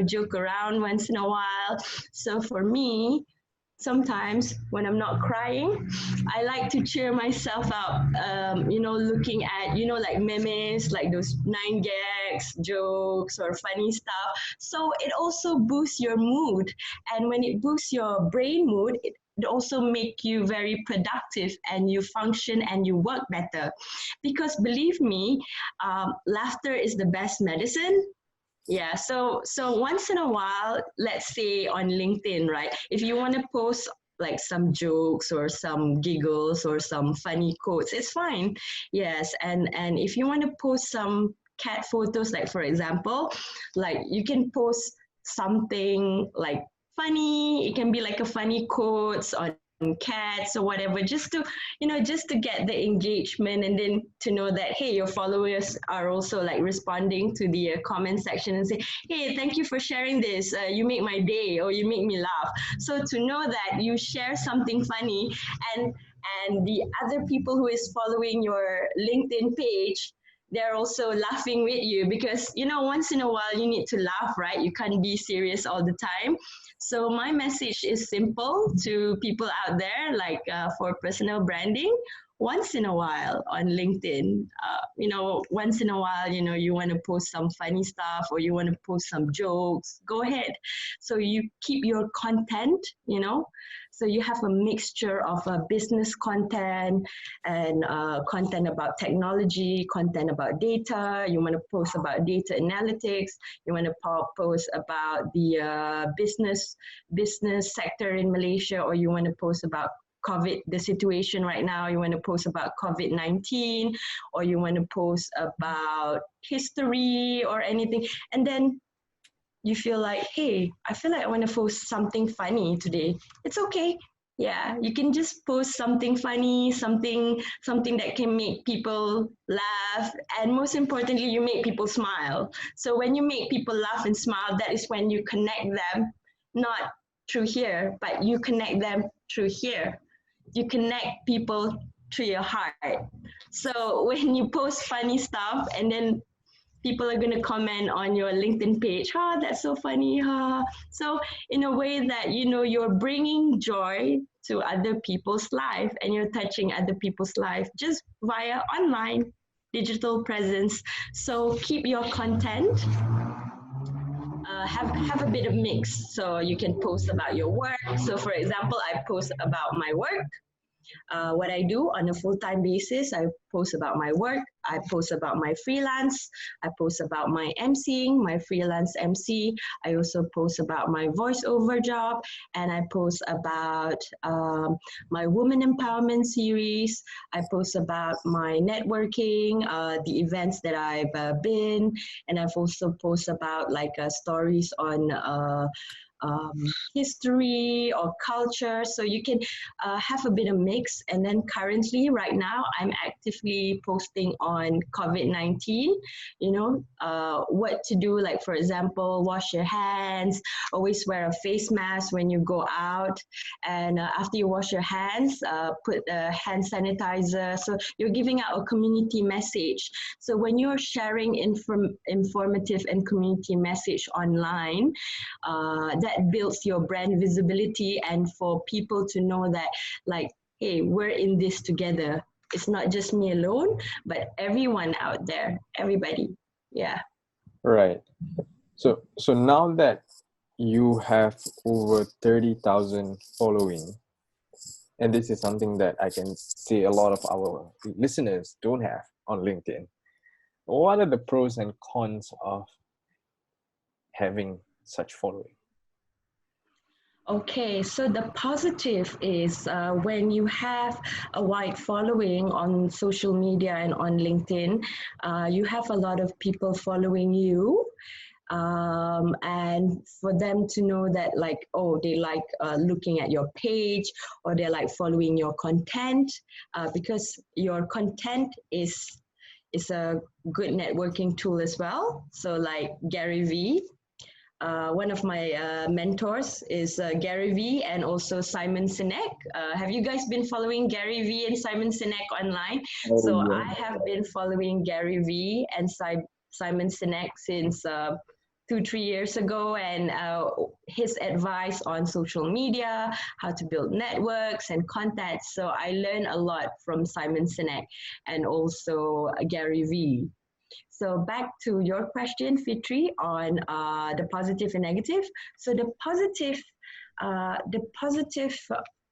joke around once in a while. So for me, sometimes when I'm not crying, I like to cheer myself up, looking at, like memes, like those 9 gags, jokes, or funny stuff. So it also boosts your mood. And when it boosts your brain mood, it also make you very productive, and you function and you work better. Because believe me, laughter is the best medicine. Yeah, so once in a while, let's say on LinkedIn, right? If you want to post like some jokes or some giggles or some funny quotes, it's fine. Yes, and if you want to post some cat photos, like for example, like you can post something like funny. It can be like a funny quotes on cats or whatever, just to get the engagement, and then to know that, hey, your followers are also like responding to the comment section and say, hey, thank you for sharing this, you make my day, or you make me laugh. So to know that you share something funny, and the other people who is following your LinkedIn page, they're also laughing with you, because once in a while you need to laugh, right? You can't be serious all the time. So my message is simple to people out there, like for personal branding. Once in a while on LinkedIn, once in a while, you want to post some funny stuff, or you want to post some jokes, go ahead. So you keep your content, so you have a mixture of business content and content about technology, content about data. You want to post about data analytics. You want to post about the business sector in Malaysia, or you want to post about COVID, the situation right now. You want to post about COVID-19, or you want to post about history or anything. And then you feel like, hey, I feel like I want to post something funny today. It's okay. Yeah, you can just post something funny, something that can make people laugh, and most importantly, you make people smile. So when you make people laugh and smile, that is when you connect them, not through here, but you connect them through here. You connect people through your heart. So when you post funny stuff, and then people are going to comment on your LinkedIn page, that's so funny, So in a way that, you're bringing joy to other people's life, and you're touching other people's life just via online digital presence. So keep your content, have a bit of mix. So you can post about your work. So for example, I post about my work. What I do on a full-time basis. I post about my work. I post about my freelance. I post about my emceeing, my freelance MC. I also post about my voiceover job, and I post about my women empowerment series. I post about my networking, the events that I've been, and I've also post about like stories on history or culture. So you can have a bit of mix. And then currently, right now, I'm actively posting on COVID-19, what to do, like for example, wash your hands, always wear a face mask when you go out. And after you wash your hands, put a hand sanitizer. So you're giving out a community message. So when you're sharing informative and community message online, that builds your brand visibility, and for people to know that, like, hey, we're in this together. It's not just me alone, but everyone out there, everybody. Yeah. Right. So now that you have over 30,000 following, And this is something that I can say a lot of our listeners don't have on LinkedIn. What are the pros and cons of having such following? Okay, so the positive is when you have a wide following on social media and on LinkedIn, you have a lot of people following you. And for them to know that, like, oh, they like looking at your page, or they're like following your content, because your content is a good networking tool as well. So like Gary Vee, one of my mentors is Gary Vee and also Simon Sinek. Have you guys been following Gary Vee and Simon Sinek online? Oh, So yeah. I have been following Gary Vee and Simon Sinek since 2-3 years ago, and his advice on social media, how to build networks and contacts. So I learned a lot from Simon Sinek and also Gary Vee. So back to your question, Fitri, on the positive and negative. So the positive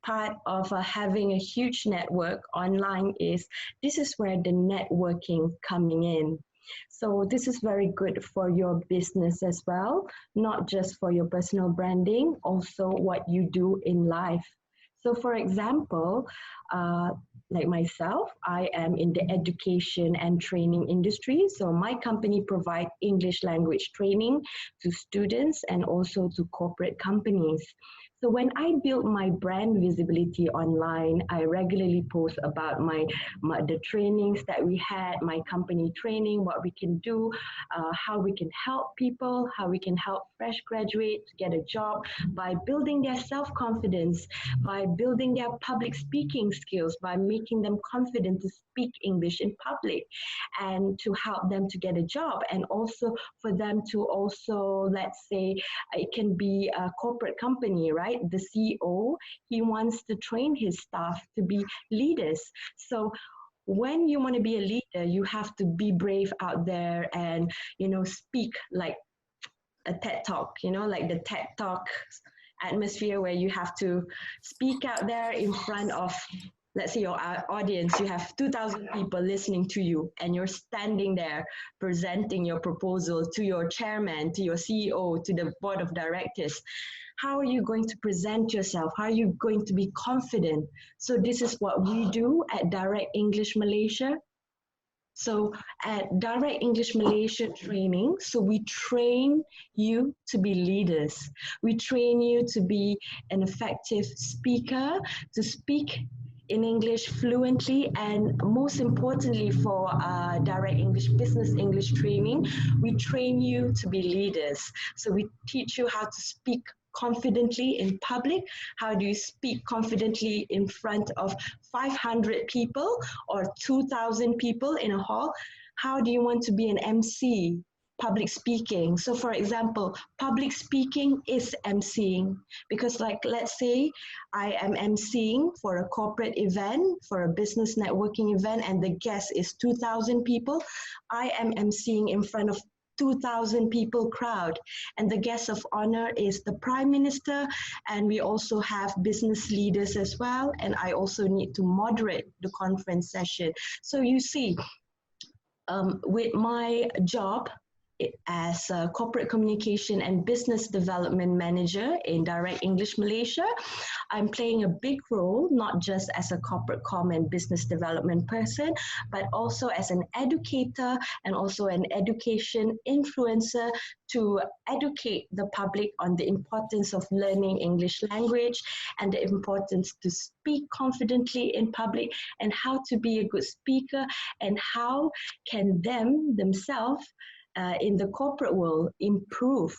part of having a huge network online is this is where the networking coming in. So this is very good for your business as well, not just for your personal branding, also what you do in life. So for example, like myself, I am in the education and training industry. So my company provides English language training to students and also to corporate companies. So when I build my brand visibility online, I regularly post about the trainings that we had, my company training, what we can do, how we can help people, how we can help fresh graduates get a job by building their self-confidence, by building their public speaking skills, by making them confident to speak English in public, and to help them to get a job, and also for them to also, let's say, it can be a corporate company, right? The CEO, he wants to train his staff to be leaders. So when you want to be a leader, you have to be brave out there and, speak like a TED Talk, like the TED Talk atmosphere where you have to speak out there in front of, let's say, your audience. You have 2,000 people listening to you, and you're standing there presenting your proposal to your chairman, to your CEO, to the board of directors. How are you going to present yourself? How are you going to be confident? So this is what we do at Direct English Malaysia. So at Direct English Malaysia training, so we train you to be leaders. We train you to be an effective speaker, to speak in English fluently, and most importantly for Direct English Business English training, we train you to be leaders. So we teach you how to speak confidently in public. How do you speak confidently in front of 500 people or 2,000 people in a hall? How do you want to be an MC? Public speaking. So for example, public speaking is MCing, because like, let's say I am MCing for a corporate event, for a business networking event, and the guest is 2,000 people. I am MCing in front of 2,000 people crowd, and the guest of honor is the Prime Minister, and we also have business leaders as well, and I also need to moderate the conference session. So you see, with my job as a corporate communication and business development manager in Direct English Malaysia, I'm playing a big role, not just as a corporate comm and business development person, but also as an educator and also an education influencer to educate the public on the importance of learning English language and the importance to speak confidently in public, and how to be a good speaker, and how can themselves in the corporate world improve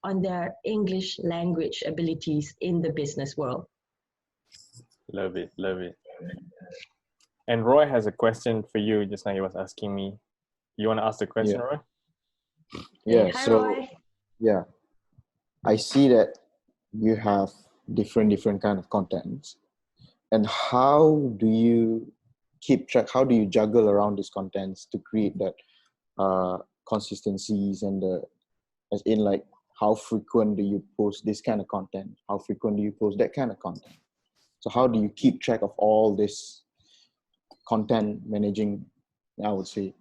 on their English language abilities in the business world. Love it, love it. And Roy has a question for you. Just now he was asking me. You want to ask the question, Roy? Yeah. Hi, So Roy. yeah, I see that you have different kind of contents, and how do you keep track? How do you juggle around these contents to create that consistencies, and as in, like, how frequent do you post this kind of content? How frequent do you post that kind of content? So how do you keep track of all this content managing, I would say?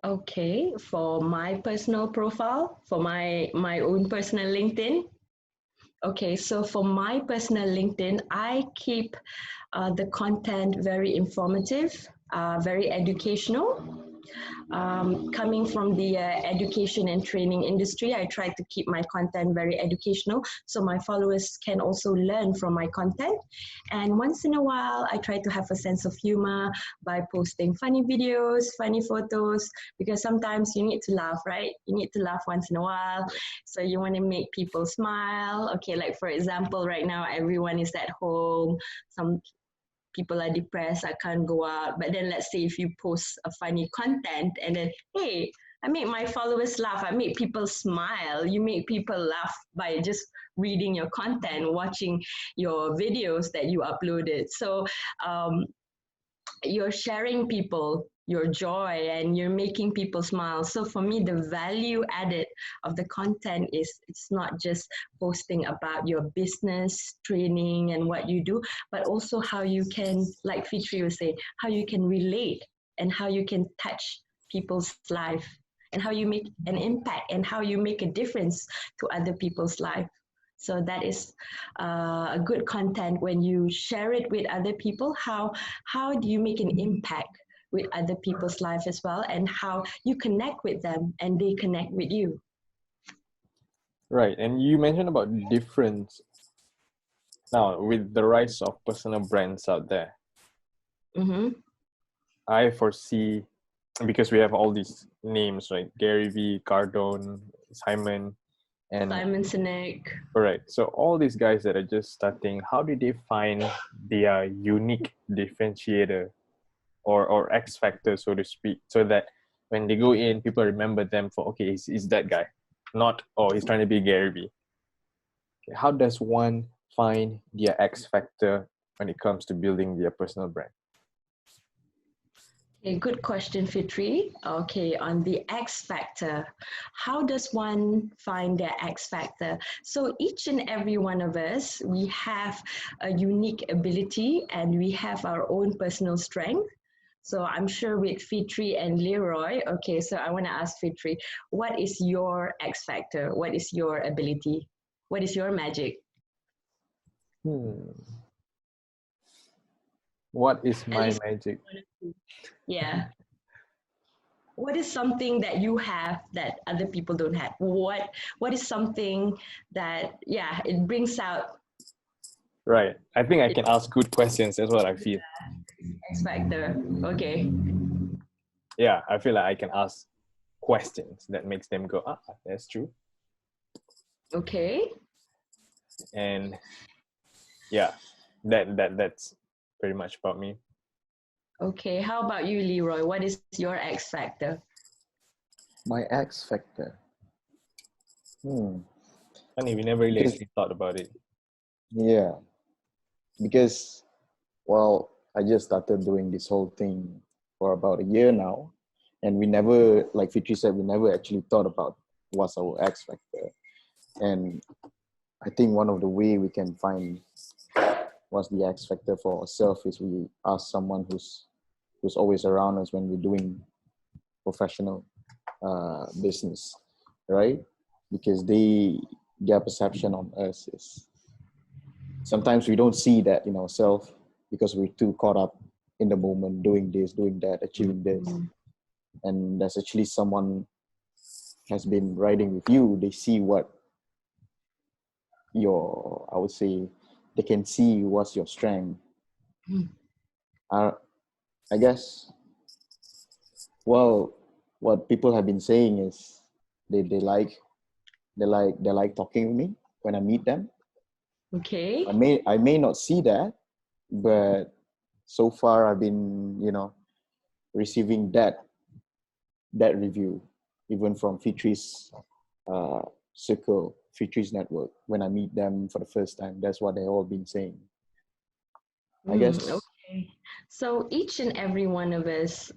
Okay, for my personal profile, for my own personal LinkedIn. Okay, so for my personal LinkedIn, I keep the content very informative, very educational. Coming from the education and training industry, I try to keep my content very educational so my followers can also learn from my content. And once in a while, I try to have a sense of humor by posting funny videos, funny photos, because sometimes you need to laugh, right? You need to laugh once in a while. So you want to make people smile. Okay, like for example, right now, everyone is at home. Some people are depressed, I can't go out. But then let's say if you post a funny content and then, hey, I make my followers laugh, I make people smile, you make people laugh by just reading your content, watching your videos that you uploaded. So you're sharing people your joy and you're making people smile. So for me, the value added of the content is it's not just posting about your business training and what you do, but also how you can, like Fitri was saying, how you can relate and how you can touch people's life and how you make an impact and how you make a difference to other people's life. So that is a good content when you share it with other people. How do you make an impact with other people's life as well, and how you connect with them and they connect with you. Right, and you mentioned about difference now with the rise of personal brands out there. Mm-hmm. I foresee, because we have all these names, right? Gary V, Cardone, Simon, and Simon Sinek. correct. So all these guys that are just starting, how did they find their unique differentiator or X factor, so to speak, so that when they go in, people remember them for, okay, he's that guy, not, oh, he's trying to be Gary Vee. Okay, how does one find their X factor when it comes to building their personal brand? Okay, good question, Fitri. Okay, on the X factor, how does one find their X factor? So each and every one of us, we have a unique ability and we have our own personal strength. So I'm sure with Fitri and Leroy, okay, so I want to ask Fitri, what is your X factor? What is your ability? What is your magic? What is my magic? Yeah. What is something that you have that other people don't have? What is something that, yeah, it brings out Right. I think I can ask good questions. That's what I feel. X factor? Okay. Yeah, I feel like I can ask questions that makes them go, ah, that's true. Okay. And yeah, that's pretty much about me. Okay. How about you, Leroy? What is your X factor? My X factor. Funny, we never really actually thought about it. Yeah, because, well, I just started doing this whole thing for about a year now, and we never, like Fitri said, we never actually thought about what's our X factor. And I think one of the way we can find what's the X factor for ourselves is we ask someone who's always around us when we're doing professional business, right? Because their perception on us is sometimes we don't see that in ourselves because we're too caught up in the moment, doing this, doing that, achieving this. And there's actually someone has been riding with you. They see what I would say, they can see what's your strength. I guess, well, what people have been saying is they like talking with me when I meet them. Okay. I may not see that, but so far I've been, receiving that review, even from Fitri's circle, Fitri's network. When I meet them for the first time, that's what they all been saying. I guess. Okay. So each and every one of us,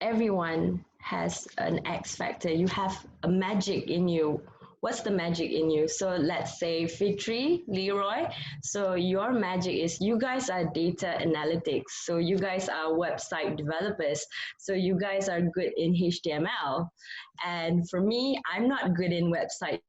everyone has an X factor. You have a magic in you. what's the magic in you? So let's say Fitri, Leroy. So your magic is you guys are data analytics. So you guys are website developers. So you guys are good in HTML. And for me, I'm not good in website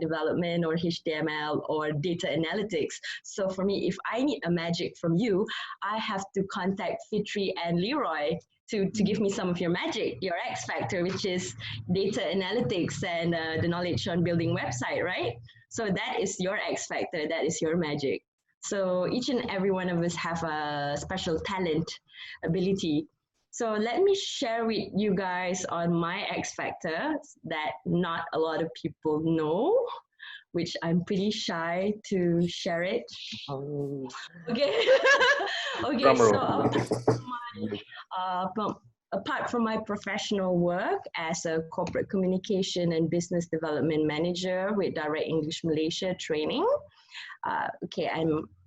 development or HTML or data analytics. So for me, if I need a magic from you, I have to contact Fitri and Leroy to give me some of your magic, your X factor, which is data analytics and the knowledge on building website, right? So that is your X factor, that is your magic. So each and every one of us have a special talent, ability. So let me share with you guys on my X factor that not a lot of people know, which I'm pretty shy to share it. Oh. Okay. Okay. Drum roll. Apart from my professional work as a corporate communication and business development manager with Direct English Malaysia training, okay,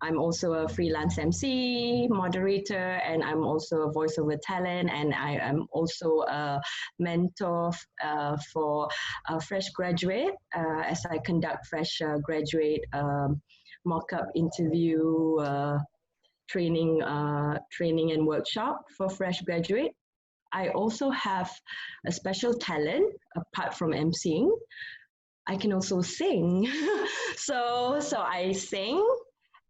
I'm also a freelance MC, moderator, and I'm also a voiceover talent, and I am also a mentor for a fresh graduate as I conduct fresh graduate mock-up interview training and workshop for fresh graduate. I also have a special talent apart from MCing. I can also sing. so I sing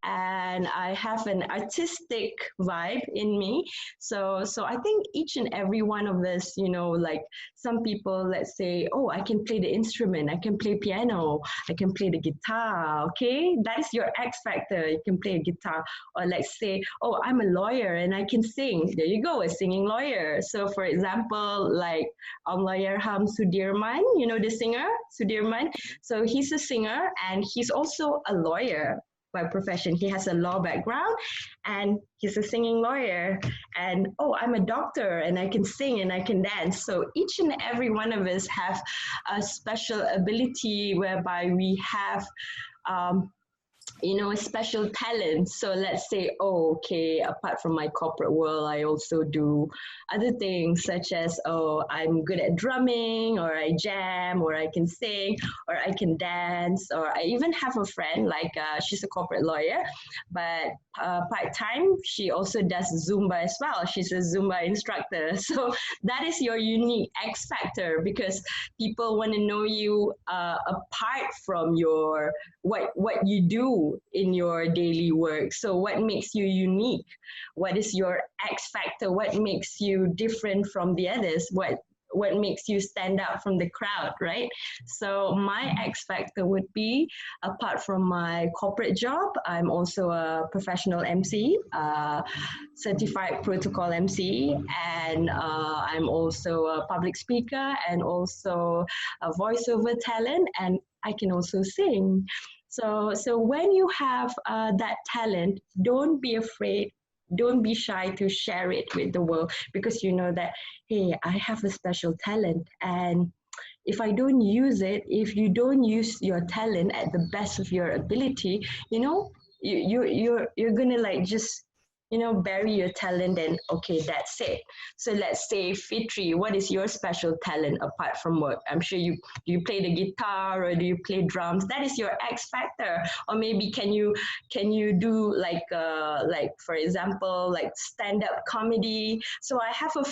and I have an artistic vibe in me. So I think each and every one of us, you know, like some people, let's say, oh, I can play the instrument, I can play piano, I can play the guitar, okay? That is your X factor, you can play a guitar. Or let's say, oh, I'm a lawyer and I can sing. There you go, a singing lawyer. So for example, like Allahyarham Sudirman, you know the singer, Sudirman? So he's a singer and he's also a lawyer by profession. He has a law background and he's a singing lawyer. And oh, I'm a doctor and I can sing and I can dance. So each and every one of us have a special ability whereby we have you know, a special talent. So let's say, oh, okay, apart from my corporate world, I also do other things such as, oh, I'm good at drumming, or I jam, or I can sing, or I can dance, or I even have a friend, like she's a corporate lawyer, but part-time, she also does Zumba as well. She's a Zumba instructor. So that is your unique X factor, because people want to know you apart from your what you do in your daily work. So what makes you unique? What is your X factor? What makes you different from the others? What makes you stand out from the crowd, right? So my X factor would be, apart from my corporate job, I'm also a professional MC, certified protocol MC, and I'm also a public speaker and also a voiceover talent, and I can also sing. So when you have that talent, don't be afraid, don't be shy to share it with the world, because you know that, hey, I have a special talent, and if I don't use it, if you don't use your talent at the best of your ability, you know, you're gonna like just, you know, bury your talent and okay, that's it. So let's say, Fitri, what is your special talent apart from work? I'm sure do you play the guitar or do you play drums? That is your X factor. Or maybe can you do like for example, like stand-up comedy? So I have a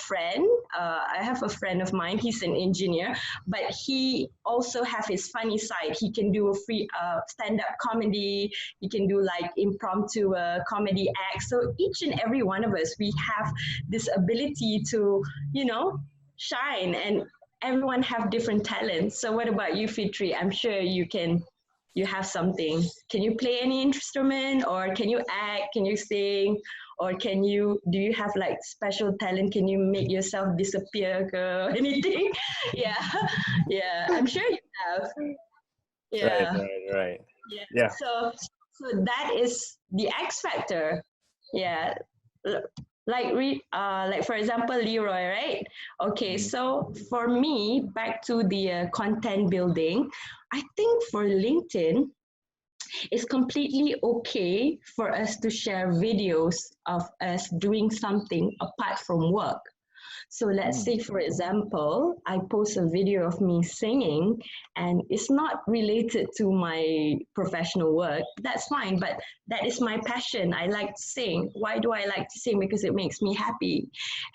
friend of mine, he's an engineer, but he also have his funny side. He can do a free stand-up comedy, he can do like impromptu comedy acts. So each and every one of us, we have this ability to, you know, shine, and everyone have different talents. So what about you, Fitri? I'm sure you have something. Can you play any instrument, or can you act? Can you sing? Or do you have like special talent? Can you make yourself disappear or anything? Yeah. I'm sure you have. Yeah. Right. Yeah. So that is the X factor. Yeah. Like for example, Leroy, right? Okay, so for me, back to the content building, I think for LinkedIn, it's completely okay for us to share videos of us doing something apart from work. So let's say, for example, I post a video of me singing and it's not related to my professional work. That's fine, but that is my passion. I like to sing. Why do I like to sing? Because it makes me happy.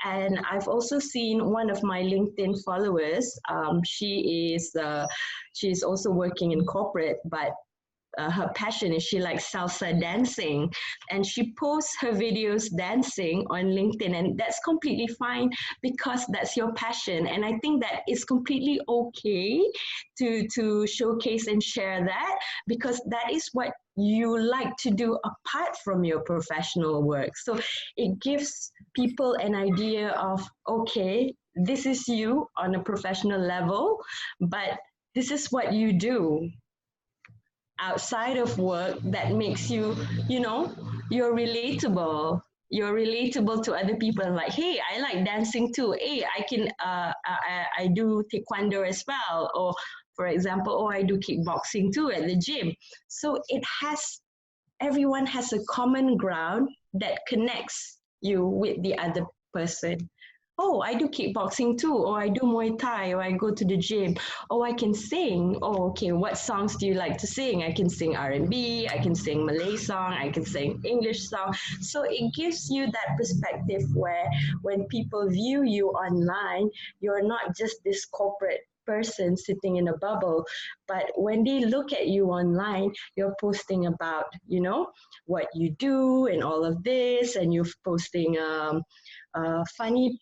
And I've also seen one of my LinkedIn followers. She's also working in corporate, but her passion is she likes salsa dancing, and she posts her videos dancing on LinkedIn, and that's completely fine because that's your passion. And I think that it's completely okay to showcase and share that, because that is what you like to do apart from your professional work. So it gives people an idea of, okay, this is you on a professional level, but this is what you do outside of work that makes you, you're relatable. You're relatable to other people. Like, hey, I like dancing too. Hey, I do taekwondo as well. Or, for example, oh, I do kickboxing too at the gym. So everyone has a common ground that connects you with the other person. Oh, I do kickboxing too, or I do Muay Thai, or I go to the gym. Oh, I can sing. Oh, okay, what songs do you like to sing? I can sing R&B, I can sing Malay song, I can sing English song. So it gives you that perspective where when people view you online, you're not just this corporate person sitting in a bubble, but when they look at you online, you're posting about, what you do and all of this, and you're posting funny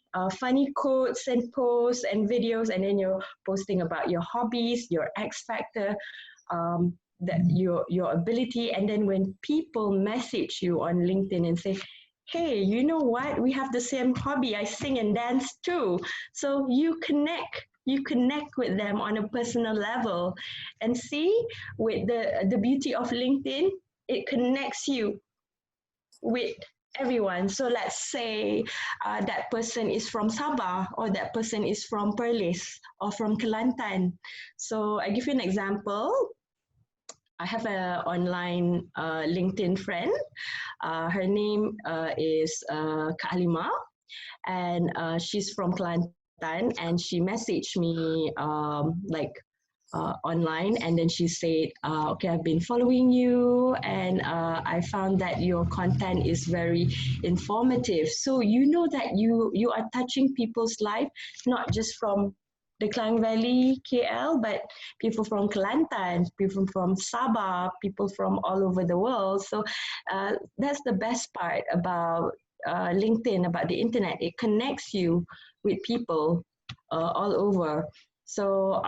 quotes and posts and videos, and then you're posting about your hobbies, your X factor, that your ability. And then when people message you on LinkedIn and say, hey, you know what, we have the same hobby, I sing and dance too. So you connect with them on a personal level. And see, with the beauty of LinkedIn, it connects you with everyone. So let's say that person is from Sabah, or that person is from Perlis, or from Kelantan. So I give you an example. I have an online LinkedIn friend. Her name is Kak Halima, and she's from Kelantan, and she messaged me online, and then she said, okay, I've been following you, and I found that your content is very informative. So you know that you are touching people's life, not just from the Klang Valley, KL, but people from Kelantan, people from Sabah, people from all over the world. So that's the best part about LinkedIn, about the internet. It connects you with people all over. So,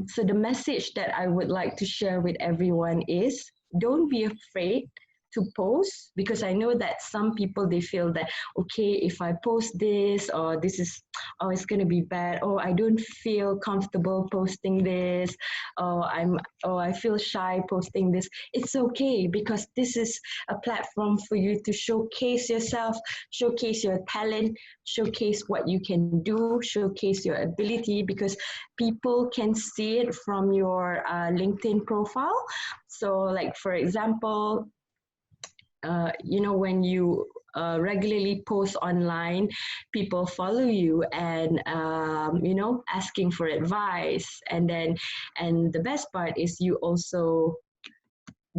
so the message that I would like to share with everyone is, don't be afraid to post, because I know that some people, they feel that, okay, if I post this, or this is, oh, it's going to be bad, or I don't feel comfortable posting this, or I feel shy posting this. It's okay, because this is a platform for you to showcase yourself, showcase your talent, showcase what you can do, showcase your ability, because people can see it from your LinkedIn profile. So, like, for example, when you regularly post online, people follow you and, asking for advice. And the best part is you also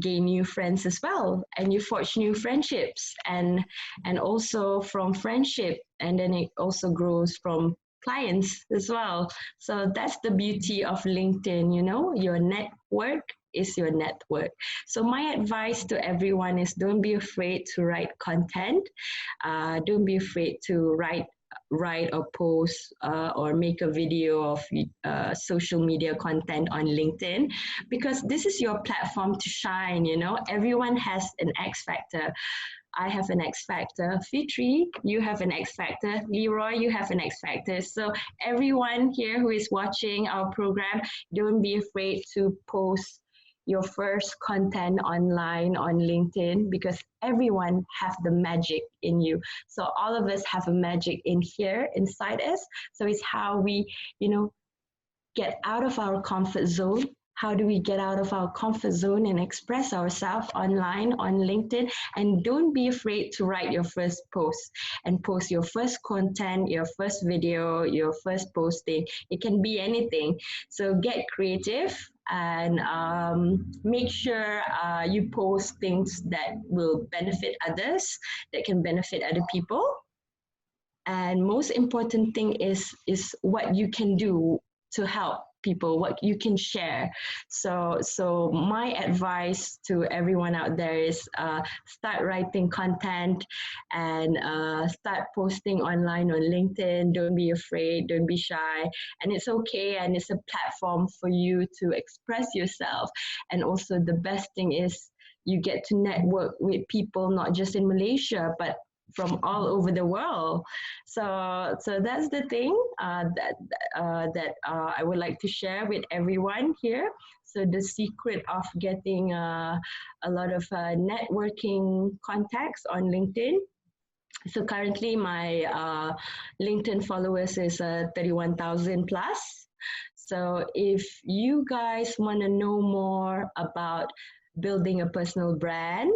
gain new friends as well, and you forge new friendships, and also from friendship, and then it also grows from clients as well. So that's the beauty of LinkedIn, your network is your network. So my advice to everyone is, don't be afraid to write content. Don't be afraid to write or post or make a video of social media content on LinkedIn, because this is your platform to shine. Everyone has an X factor. I have an X factor. Fitri, you have an X factor. Leroy, you have an X factor. So everyone here who is watching our program, don't be afraid to post your first content online on LinkedIn, because everyone have the magic in you. So all of us have a magic in here inside us. So it's how we, get out of our comfort zone How do we get out of our comfort zone and express ourselves online, on LinkedIn? And don't be afraid to write your first post and post your first content, your first video, your first posting. It can be anything. So get creative and make sure you post things that will benefit others, that can benefit other people. And most important thing is what you can do to help people, what you can share. So my advice to everyone out there is start writing content and start posting online on LinkedIn. Don't be afraid, don't be shy, and it's okay, and it's a platform for you to express yourself. And also the best thing is you get to network with people not just in Malaysia but from all over the world. So that's the thing that I would like to share with everyone here. So the secret of getting a lot of networking contacts on LinkedIn. So currently my LinkedIn followers is 31,000 plus. So if you guys want to know more about building a personal brand,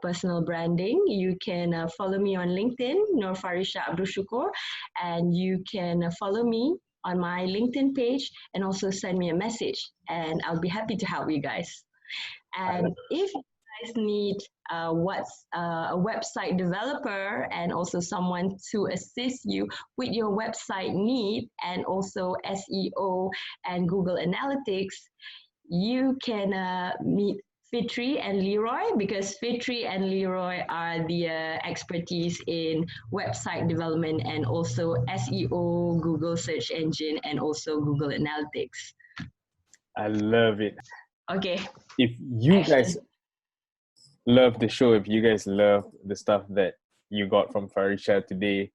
personal branding, you can follow me on LinkedIn, Nur Farisya Abdul Shukor, and you can follow me on my LinkedIn page and also send me a message, and I'll be happy to help you guys. And if you guys need a website developer and also someone to assist you with your website need and also SEO and Google Analytics, you can meet Fitri and Leroy, because Fitri and Leroy are the expertise in website development and also SEO, Google search engine, and also Google Analytics. I love it. Okay. If you guys love the show, if you guys love the stuff that you got from Farisya today,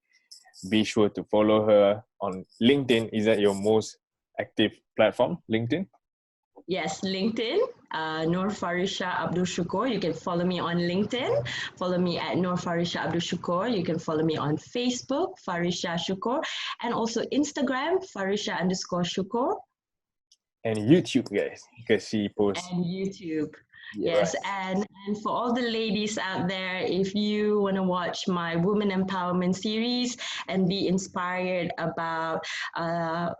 be sure to follow her on LinkedIn. Is that your most active platform, LinkedIn? Yes, LinkedIn, Nur Farisya Abdul Shukor. You can follow me on LinkedIn. Follow me at Nur Farisya Abdul Shukor. You can follow me on Facebook, Farisya Shukor, and also Instagram, Farisya_Shukor. And YouTube, guys, because she posts. And YouTube. Yeah, Yes, right. and for all the ladies out there, if you want to watch my women empowerment series and be inspired about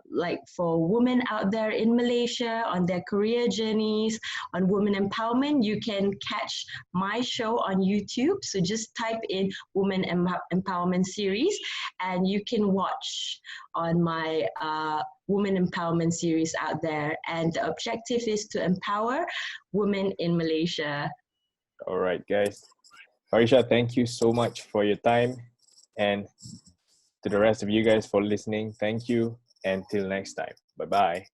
like for women out there in Malaysia on their career journeys on women empowerment, you can catch my show on YouTube. So just type in women empowerment series and you can watch on my women empowerment series out there. And the objective is to empower women in Malaysia. All right, guys. Farisya, thank you so much for your time. And to the rest of you guys for listening, thank you. And till next time. Bye-bye.